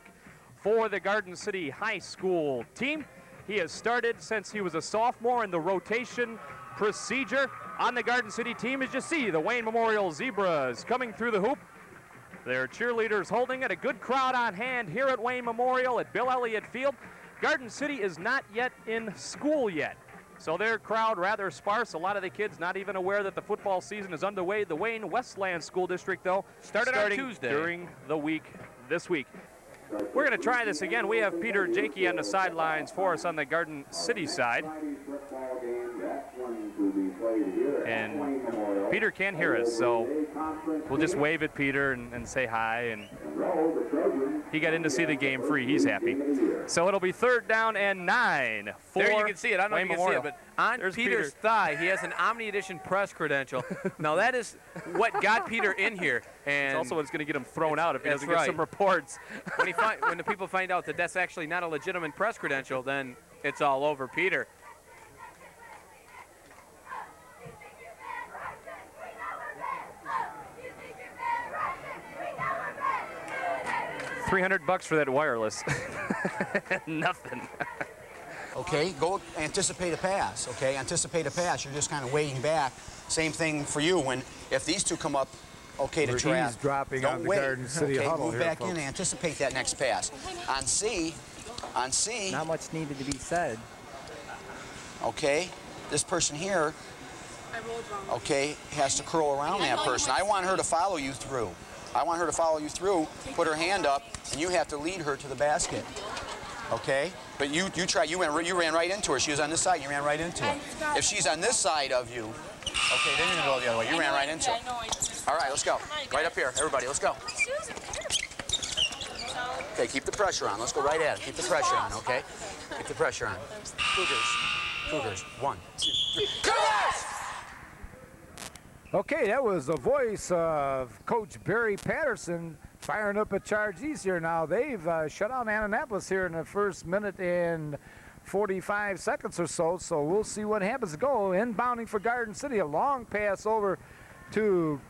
for the Garden City High School team. He has started since he was a sophomore, and the rotation procedure on the Garden City team is, you see, the Wayne Memorial Zebras coming through the hoop. Their cheerleaders holding it. A good crowd on hand here at Wayne Memorial at Bill Elliott Field. Garden City is not yet in school yet, so their crowd rather sparse. A lot of the kids not even aware that the football season is underway. The Wayne Westland School District, though, starting on Tuesday during the week this week. We're going to try this again. We have Peter Jakey on the sidelines for us on the Garden City side. And Peter can't hear us, so we'll just wave at Peter and say hi. And he got in to see the game free. He's happy. So it'll be 3rd down and 9 for there you can see it. I don't know if Wayne you can Memorial. see it, but on There's Peter's thigh, he has an Omni Edition press credential. Now that is what got Peter in here. And it's also what's going to get him thrown out if he doesn't get right. some reports. When the people find out that that's actually not a legitimate press credential, then it's all over Peter. $300 for that wireless. Nothing. Okay, go anticipate a pass, okay? Anticipate a pass. You're just kind of waiting back. Same thing for you if these two come up, okay, to trap. He's dropping Don't on the wait. Garden City okay, huddle move here, back folks. in and anticipate that next pass. On C. Not much needed to be said. Okay, this person here, okay, has to curl around that person. I want her to follow you through. I want her to follow you through, put her hand up, and you have to lead her to the basket. Okay? But you ran right into her. She was on this side, you ran right into her. If she's on this side of you, okay, then you're gonna go the other way. You ran right into her. All right, let's go. Right up here, everybody, let's go. Okay, keep the pressure on. Let's go right at it. Keep the pressure on, okay? Keep the pressure on. Cougars. 1, 2, 3. Cougars! Okay, that was the voice of Coach Barry Patterson firing up a charge east here now. They've shut out Annapolis here in the first minute and 45 seconds or so, so we'll see what happens. Go inbounding for Garden City, a long pass over to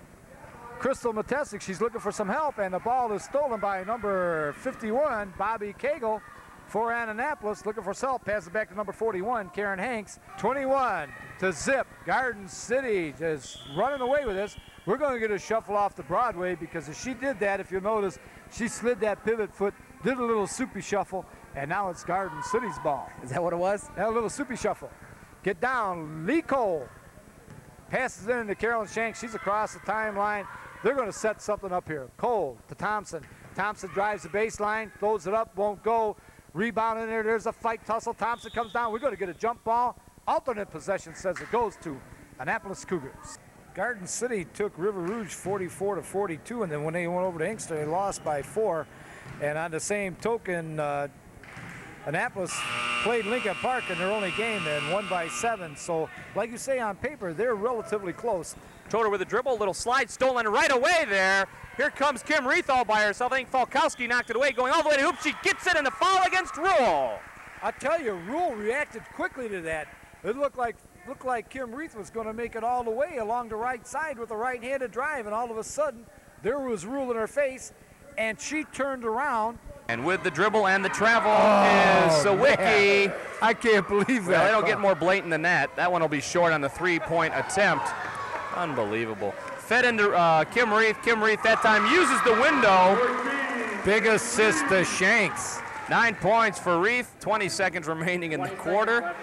Crystal Matesic. She's looking for some help, and the ball is stolen by number 51, Bobby Cagle, for Annapolis. Looking for help, passes it back to number 41, Karen Hanks. 21 to zip. Garden City just running away with this. We're going to get a shuffle off the Broadway because if she did that, if you'll notice, she slid that pivot foot, did a little soupy shuffle, and now it's Garden City's ball. Is that what it was? Yeah, a little soupy shuffle. Get down, Lee Cole passes it into Carolyn Shanks. She's across the timeline. They're going to set something up here. Cole to Thompson. Thompson drives the baseline, throws it up, won't go. Rebound in there. There's a fight tussle. Thompson comes down. We're going to get a jump ball. Alternate possession says it goes to Annapolis Cougars. Garden City took River Rouge 44-42, and then when they went over to Inkster, they lost by 4. And on the same token, Annapolis played Lincoln Park in their only game and won by 7. So, like you say, on paper, they're relatively close. Toder with a dribble, little slide stolen right away there. Here comes Kim Reith all by herself. I think Falkowski knocked it away, going all the way to hoop. She gets it, and the foul against Rule. I tell you, Rule reacted quickly to that. It looked like Kim Reith was going to make it all the way along the right side with a right-handed drive, and all of a sudden, there was Rule in her face, and she turned around. And with the dribble and the travel is Sawicki. Man. I can't believe that. Well, they don't get more blatant than that. That one will be short on the three-point attempt. Unbelievable. Fed into Kim Reith. Kim Reith that time uses the window. Big assist to Shanks. 9 points for Reith. 20 seconds remaining in the quarter.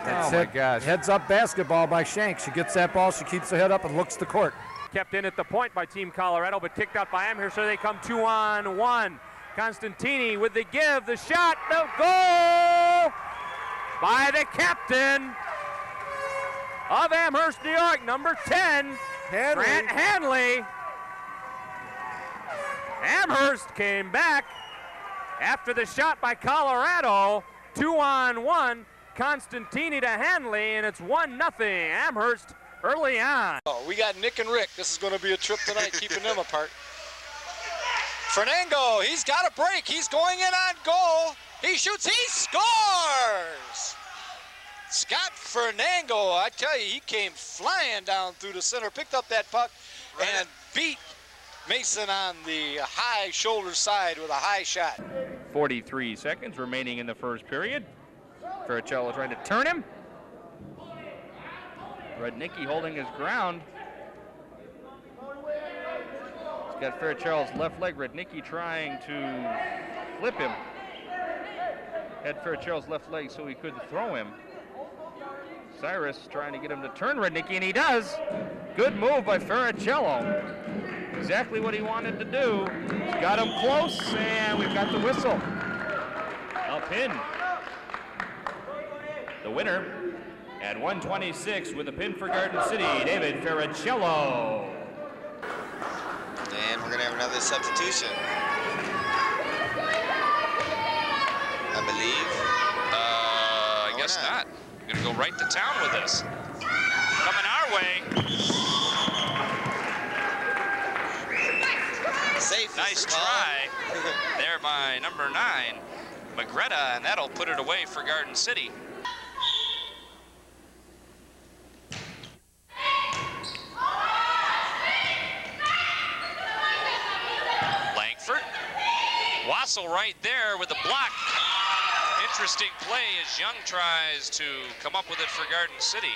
That's my gosh. Heads up basketball by Shanks. She gets that ball. She keeps her head up and looks to court. Kept in at the point by Team Colorado, but kicked out by Amherst, so they come 2-on-1. Constantini with the give, the shot, the goal by the captain of Amherst, New York, number 10, Grant Hanley. Amherst came back after the shot by Colorado. 2-on-1, Constantini to Hanley, and it's 1-0 Amherst early on. Oh, we got Nick and Rick. This is going to be a trip tonight, keeping them apart. Fernando, he's got a break. He's going in on goal. He shoots, he scores! Scott Fernando, I tell you, he came flying down through the center, picked up that puck, and beat Mason on the high shoulder side with a high shot. 43 seconds remaining in the first period. Faricello trying to turn him. Rudnicki holding his ground. He's got Faricello's left leg. Rudnicki trying to flip him. Had Faricello's left leg so he couldn't throw him. Cyrus trying to get him to turn Rudnicki, and he does. Good move by Faricello. Exactly what he wanted to do. He's got him close, and we've got the whistle. A pin. The winner at 1:26 with a pin for Garden City, David Faricello. And we're going to have another substitution, I believe. I guess not. We're going to go right to town with this. Coming our way. Safe. Nice try there by number 9, Magretta, and that'll put it away for Garden City. Langford. Wassel right there with the block. Interesting play as Young tries to come up with it for Garden City.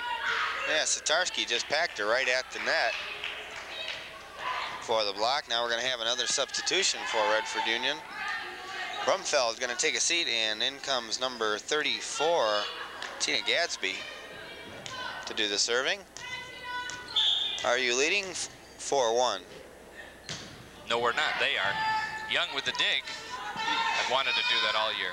Yeah, Satarski just packed her right at the net for the block. Now we're going to have another substitution for Redford Union. Brumfeld is going to take a seat, and in comes number 34, Tina Gadsby, to do the serving. Are you leading? 4-1. No, we're not. They are. Young with the dig. I've wanted to do that all year.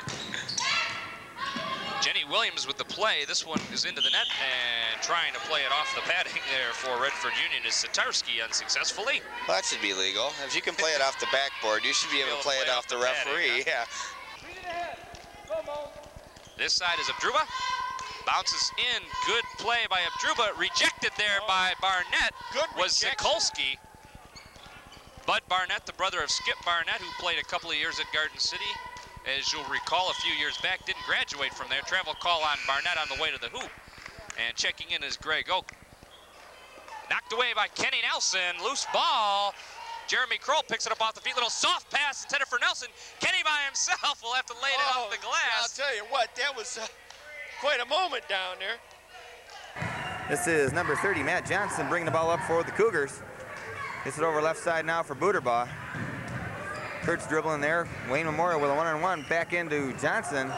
Jenny Williams with the play. This one is into the net and trying to play it off the padding there for Redford Union is Satarski unsuccessfully. Well, that should be legal. If you can play it off the backboard, you should be able to play it off the referee. Padding, Yeah. This side is Abdruba. Bounces in. Good play by Abdruba. Rejected there by Barnett. Was Sikulski. Bud Barnett, the brother of Skip Barnett, who played a couple of years at Garden City. As you'll recall, a few years back, didn't graduate from there. Travel call on Barnett on the way to the hoop. And checking in is Greg Oak. Knocked away by Kenny Nelson. Loose ball. Jeremy Kroll picks it up off the feet. Little soft pass intended for Nelson. Kenny by himself will have to lay it off the glass. I'll tell you what, that was quite a moment down there. This is number 30, Matt Johnson, bringing the ball up for the Cougars. Gets it over left side now for Buderbaugh. Kurtz dribbling there. Wayne Memorial with a one-on-one back into Johnson.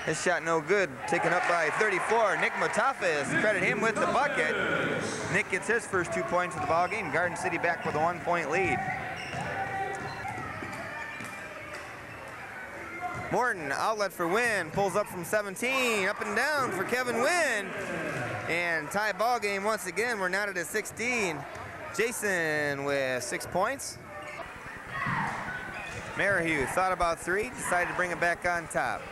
His shot no good. Taken up by 34. Nick Motafis. Credit him with the bucket. Nick gets his first 2 points of the ball game. Garden City back with a 1-point lead. Morton, outlet for Wynn. Pulls up from 17. Up and down for Kevin Wynn. And tie ball game once again. We're now at a 16. Jason with 6 points. Merrihew thought about 3, decided to bring it back on top.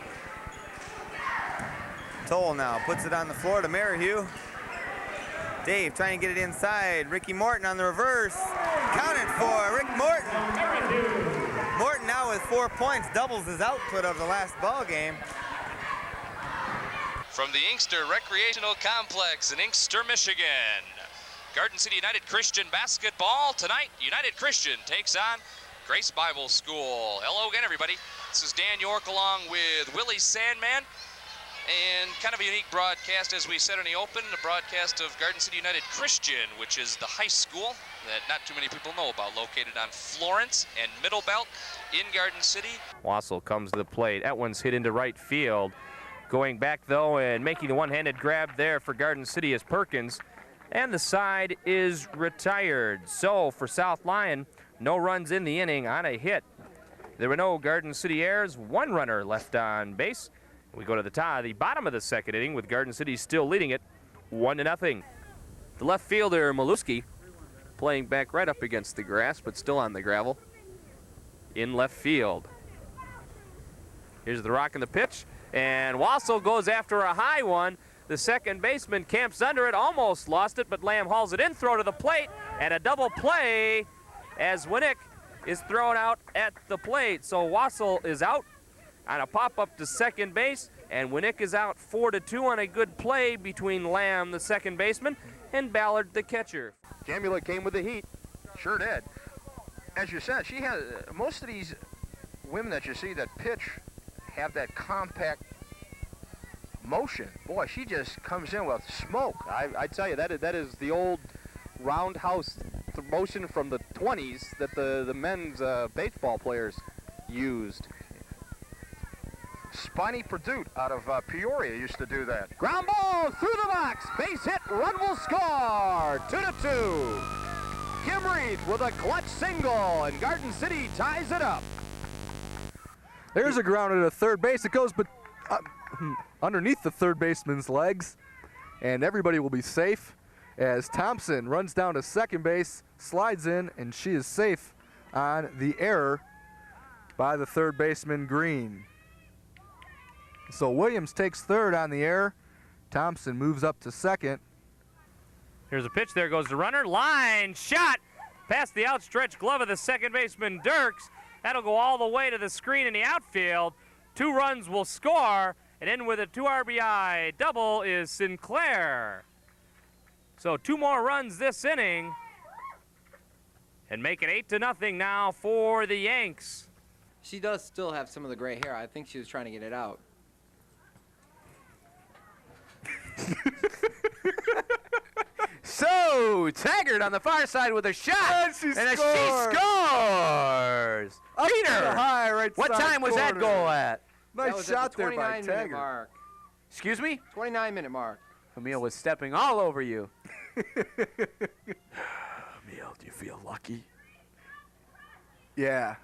Toll now puts it on the floor to Merrihew. Dave trying to get it inside. Ricky Morton on the reverse. Counted for Rick Morton. Morton now with 4 points, doubles his output of the last ball game. From the Inkster Recreational Complex in Inkster, Michigan. Garden City United Christian basketball tonight. United Christian takes on Grace Bible School. Hello again, everybody. This is Dan York along with Willie Sandman. And kind of a unique broadcast, as we said in the open, a broadcast of Garden City United Christian, which is the high school that not too many people know about, located on Florence and Middlebelt in Garden City. Wassel comes to the plate. That one's hit into right field. Going back, though, and making the one-handed grab there for Garden City is Perkins. And the side is retired. So for South Lyon, no runs in the inning on a hit. There were no Garden City errors. 1 runner left on base. We go to the bottom of the second inning with Garden City still leading it 1-0. The left fielder, Maluski, playing back right up against the grass, but still on the gravel in left field. Here's the rock and the pitch, and Wassel goes after a high one. The second baseman camps under it, almost lost it, but Lamb hauls it in, throw to the plate, and a double play as Winnick is thrown out at the plate. So Wassel is out on a pop-up to second base, and Winnick is out 4-2 on a good play between Lamb, the second baseman, and Ballard, the catcher. Jamula came with the heat. Sure did. As you said, she has most of these women that you see that pitch have that compact motion. Boy, she just comes in with smoke. I tell you, that is the old roundhouse motion from the 20s that the men's baseball players used. Spiny Perdute out of Peoria used to do that. Ground ball through the box. Base hit. Run will score. 2-2. Kim Reed with a clutch single, and Garden City ties it up. There's a ground at a third base. It goes but underneath the third baseman's legs, and everybody will be safe as Thompson runs down to second base, slides in, and she is safe on the error by the third baseman, Green. So Williams takes third on the error. Thompson moves up to second. Here's a pitch. There goes the runner. Line shot past the outstretched glove of the second baseman, Dirks. That'll go all the way to the screen in the outfield. 2 runs will score, and in with a 2 RBI double is Sinclair. So 2 more runs this inning, and make it 8-0 now for the Yanks. She does still have some of the gray hair. I think she was trying to get it out. So, Taggart on the far side with a shot. And she scores. Up Peter, to the high right what side time was that corner. goal at? Nice shot there by 29-minute Taggart. mark. Excuse me? 29-minute mark. Emil was stepping all over you. Emil, do you feel lucky? Yeah.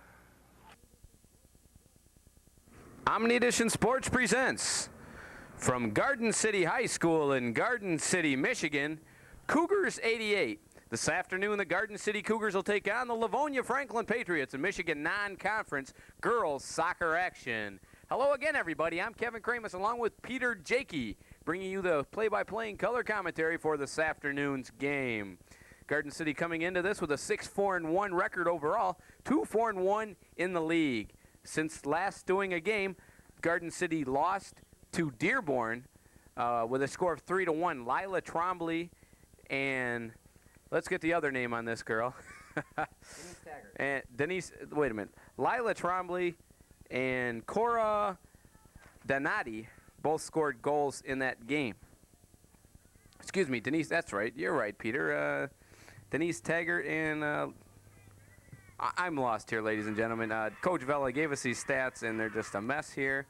Omni Edition Sports presents From Garden City High School in Garden City, Michigan, Cougars 88. This afternoon, the Garden City Cougars will take on the Livonia Franklin Patriots in Michigan non-conference girls soccer action. Hello again, everybody. I'm Kevin Kramus along with Peter Jakey, bringing you the play-by-play and color commentary for this afternoon's game. Garden City coming into this with a 6-4-1 record overall, 2-4-1 in the league. Since last doing a game, Garden City lost to Dearborn with a score of 3-1. Lila Trombley and let's get the other name on this girl. Denise Taggart. And Denise, wait a minute. Lila Trombley and Cora Donati both scored goals in that game. Excuse me, Denise, that's right. You're right, Peter. Denise Taggart and I'm lost here, ladies and gentlemen. Coach Vela gave us these stats, and they're just a mess here.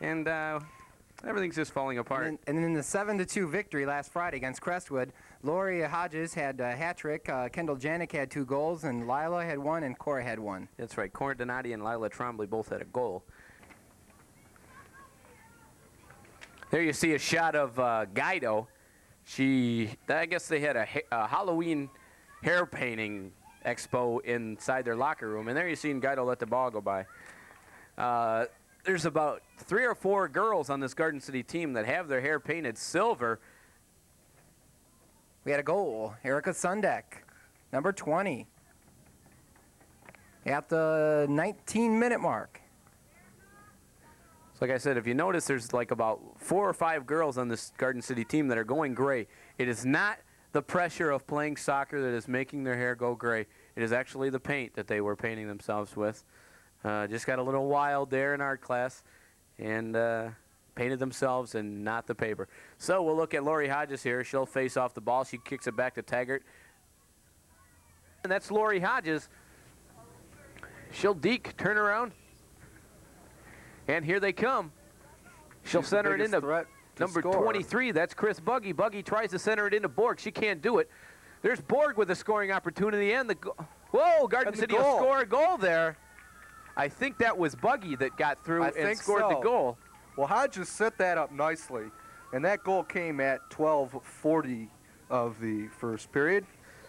And everything's just falling apart. And in the 7-2 victory last Friday against Crestwood, Lori Hodges had a hat trick, Kendall Janik had 2 goals, and Lila had 1, and Cora had 1. That's right. Cora Donati and Lila Trombley both had a goal. There you see a shot of Guido. I guess they had a Halloween hair painting expo inside their locker room, and there you see Guido let the ball go by. There's about 3 or 4 girls on this Garden City team that have their hair painted silver. We had a goal, Erica Sundek, number 20, at the 19-minute mark. So like I said, if you notice, there's like about 4 or 5 girls on this Garden City team that are going gray. It is not the pressure of playing soccer that is making their hair go gray. It is actually the paint that they were painting themselves with. Just got a little wild there in art class and painted themselves and not the paper. So we'll look at Lori Hodges here. She'll face off the ball. She kicks it back to Taggart. And that's Lori Hodges. She'll deke, turn around. And here they come. She'll center it into number 23. That's Chris Buggy. Buggy tries to center it into Borg. She can't do it. There's Borg with a scoring opportunity. And whoa, Garden City will score a goal there. I think that was Buggy that got through and scored the goal. Well, Hodges set that up nicely, and that goal came at 12:40 of the first period.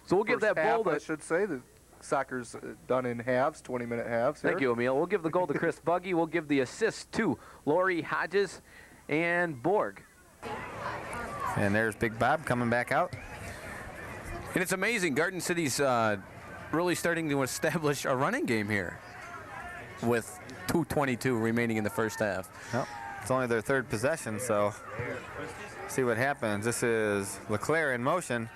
So we'll give that ball to... I should say. The soccer's done in halves, 20-minute halves. Thank you, Emil. We'll give the goal to Chris Buggy. We'll give the assist to Lori Hodges and Borg. And there's Big Bob coming back out. And it's amazing. Garden City's really starting to establish a running game here with 2:22 remaining in the first half. Well, it's only their 3rd possession, so see what happens. This is LeClaire in motion.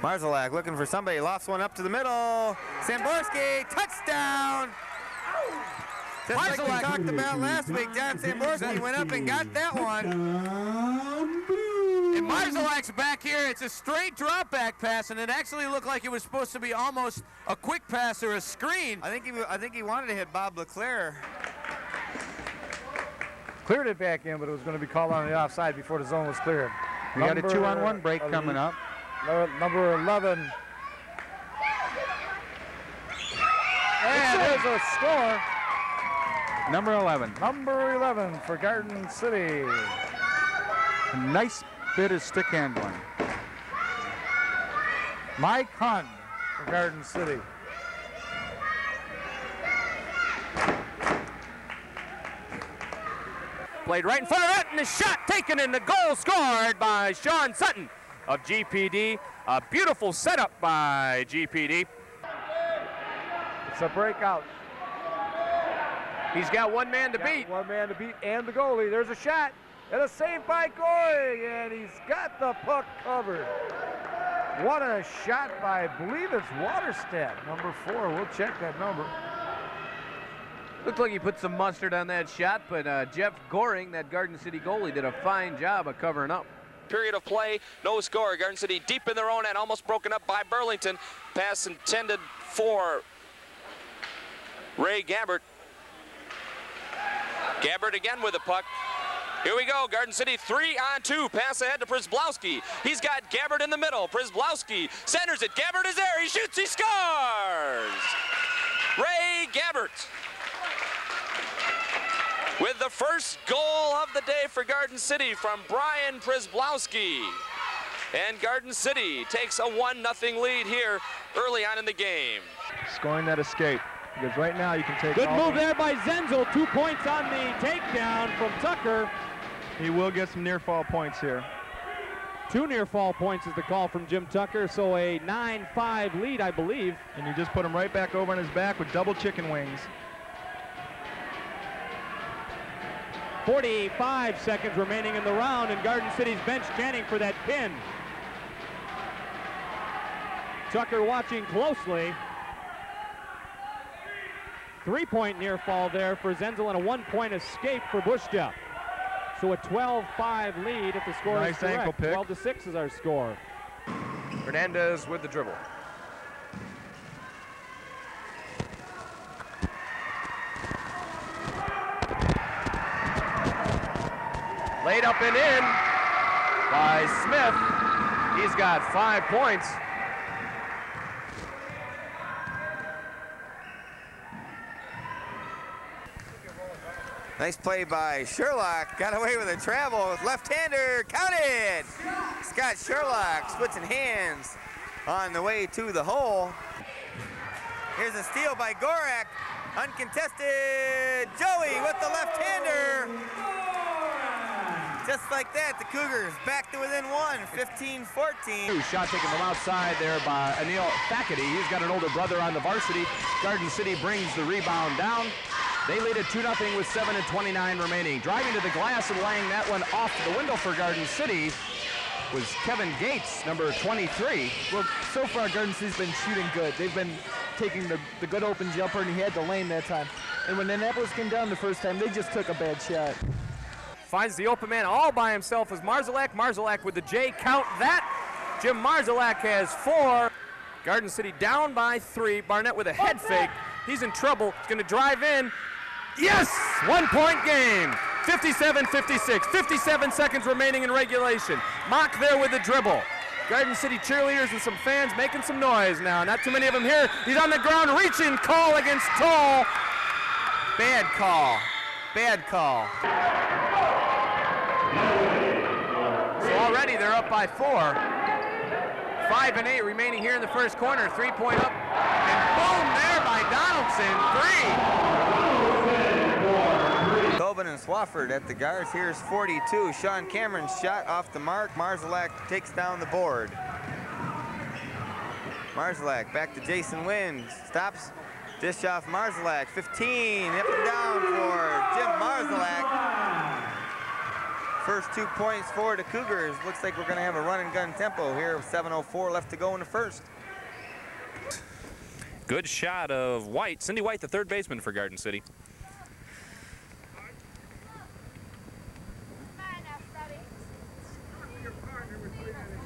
Marzalak looking for somebody, lofts one up to the middle. Samborski, touchdown! Just like we talked about last week, John Samborski went up and got that one. And Marzalak's back here. It's a straight drop back pass, and it actually looked like it was supposed to be almost a quick pass or a screen. I think he wanted to hit Bob LeClaire. Cleared it back in, but it was going to be called on the offside before the zone was cleared. We got a 2-on-1 break coming up. Number 11. And there's a score. Number 11. Number 11 for Garden City. A nice bit of stick handling. Mike Hunt for Garden City. Played right in front of that, and the shot taken, and the goal scored by Sean Sutton of GPD. A beautiful setup by GPD. It's a breakout. He's got one man to beat. One man to beat and the goalie. There's a shot and a save by Goring, and he's got the puck covered. What a shot by, I believe it's Waterstedt, number 4. We'll check that number. Looked like he put some mustard on that shot, but Jeff Goring, that Garden City goalie, did a fine job of covering up. Period of play, no score. Garden City deep in their own end, almost broken up by Burlington. Pass intended for Ray Gabbert. Gabbert again with the puck. Here we go, Garden City 3-on-2. Pass ahead to Przblowski. He's got Gabbert in the middle. Przblowski centers it. Gabbert is there. He shoots. He scores. Ray Gabbert. with the first goal of the day for Garden City from Brian Przblowski. And Garden City takes a 1-0 lead here early on in the game. Scoring that escape, because right now you can take Good move there by Zenzel. 2 points on the takedown from Tucker. He will get some near fall points here. 2 near fall points is the call from Jim Tucker, so a 9-5 lead, I believe. And you just put him right back over on his back with double chicken wings. 45 seconds remaining in the round, and Garden City's bench chanting for that pin. Tucker watching closely. 3-point near fall there for Zenzel and a 1-point escape for Bushja. So a 12-5 lead if the score is correct. Ankle pick. 12-6 is our score. Hernandez with the dribble. Laid up and in by Smith. He's got 5 points. Nice play by Sherlock. Got away with a travel with left-hander. Counted! Scott Sherlock switching hands on the way to the hole. Here's a steal by Gorak. Uncontested. Joey with the left-hander. Just like that, the Cougars back to within 1, 15-14. Shot taken from outside there by Anil Thackeray. He's got an older brother on the varsity. Garden City brings the rebound down. They lead it 2-0 with 7:29 remaining. Driving to the glass and laying that one off the window for Garden City was Kevin Gates, number 23. Well, so far Garden City's been shooting good. They've been taking the good open jumper, and he had the lane that time. And when Annapolis came down the first time, they just took a bad shot. Finds the open man all by himself as Marzalak. Marzalak with the J. Count that. Jim Marzalak has 4. Garden City down by 3. Barnett with a head fake. He's in trouble. He's going to drive in. Yes! 1-point game. 57-56. 57 seconds remaining in regulation. Mock there with the dribble. Garden City cheerleaders and some fans making some noise now. Not too many of them here. He's on the ground reaching. Call against Toll. Bad call. Bad call. So already they're up by 4. 5 and 8 remaining here in the first corner. 3-point up. And boom there by Donaldson. 3. Tobin and Swafford at the guards. Here's 42. Sean Cameron's shot off the mark. Marzalak takes down the board. Marzalak back to Jason Wynn. Stops. Dish off Marzalak. 15. Up and down for Jim Marzalak. First 2 points for the Cougars. Looks like we're going to have a run and gun tempo here with 7:04 left to go in the first. Good shot of White. Cindy White, the third baseman for Garden City.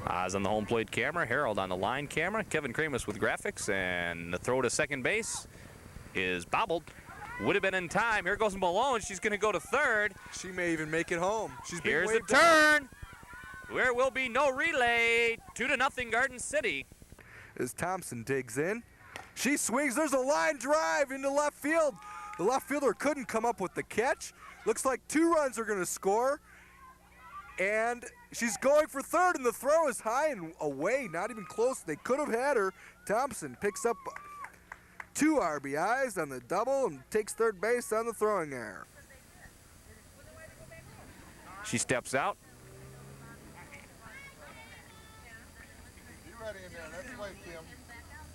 Oz on the home plate camera, Harold on the line camera, Kevin Kramus with graphics, and the throw to second base is bobbled. Would have been in time. Here goes Malone. She's going to go to third. She may even make it home. Here's the turn. There will be no relay. 2-0 Garden City. As Thompson digs in, she swings. There's a line drive into left field. The left fielder couldn't come up with the catch. Looks like 2 runs are going to score. And she's going for third, and the throw is high and away, not even close. They could have had her. Thompson picks up 2 RBIs on the double and takes third base on the throwing error. She steps out.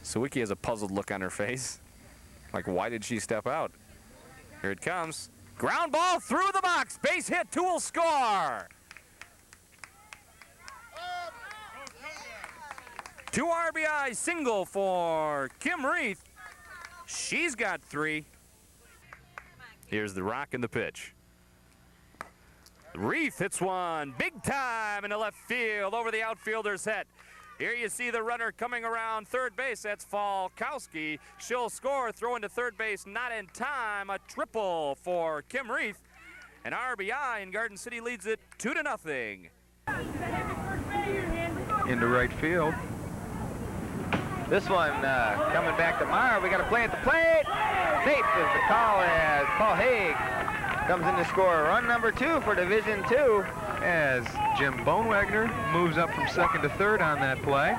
Sawicki has a puzzled look on her face. Like, why did she step out? Here it comes. Ground ball through the box. Base hit. 2 will score. 2 RBI single for Kim Reith. She's got 3. Here's the rock and the pitch. Reith hits one big time in the left field over the outfielder's head. Here you see the runner coming around third base. That's Falkowski. She'll score, throw into third base, not in time. A triple for Kim Reith. An RBI, and Garden City leads it 2-0. Into right field. This one coming back to Meyer. We got to play at the plate. Safe is the call as Paul Haig comes in to score run number 2 for Division II. As Jim Bonewagner moves up from second to third on that play.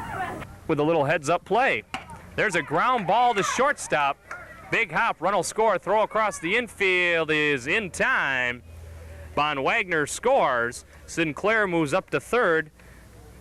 With a little heads-up play. There's a ground ball to shortstop. Big hop, run will score, throw across the infield is in time. Von Wagner scores. Sinclair moves up to third,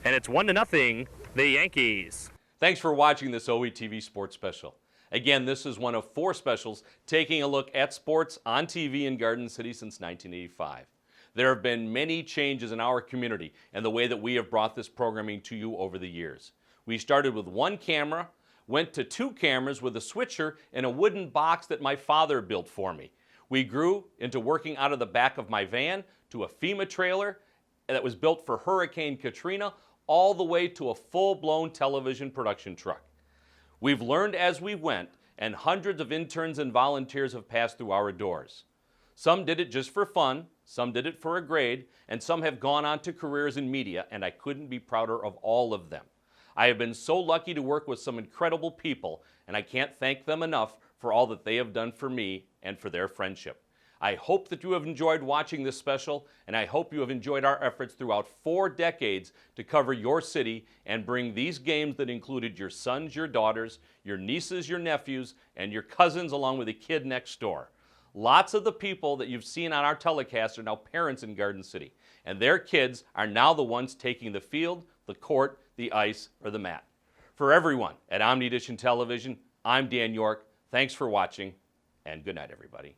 and it's 1-0, the Yankees. Thanks for watching this OETV Sports Special. Again, this is one of 4 specials taking a look at sports on TV in Garden City since 1985. There have been many changes in our community and the way that we have brought this programming to you over the years. We started with 1 camera, went to 2 cameras with a switcher and a wooden box that my father built for me. We grew into working out of the back of my van to a FEMA trailer that was built for Hurricane Katrina, all the way to a full-blown television production truck. We've learned as we went, and hundreds of interns and volunteers have passed through our doors. Some did it just for fun, some did it for a grade, and some have gone on to careers in media, and I couldn't be prouder of all of them. I have been so lucky to work with some incredible people, and I can't thank them enough for all that they have done for me and for their friendship. I hope that you have enjoyed watching this special, and I hope you have enjoyed our efforts throughout 4 decades to cover your city and bring these games that included your sons, your daughters, your nieces, your nephews, and your cousins, along with a kid next door. Lots of the people that you've seen on our telecast are now parents in Garden City, and their kids are now the ones taking the field, the court, the ice, or the mat. For everyone at OmniDish and Television, I'm Dan York. Thanks for watching, and good night, everybody.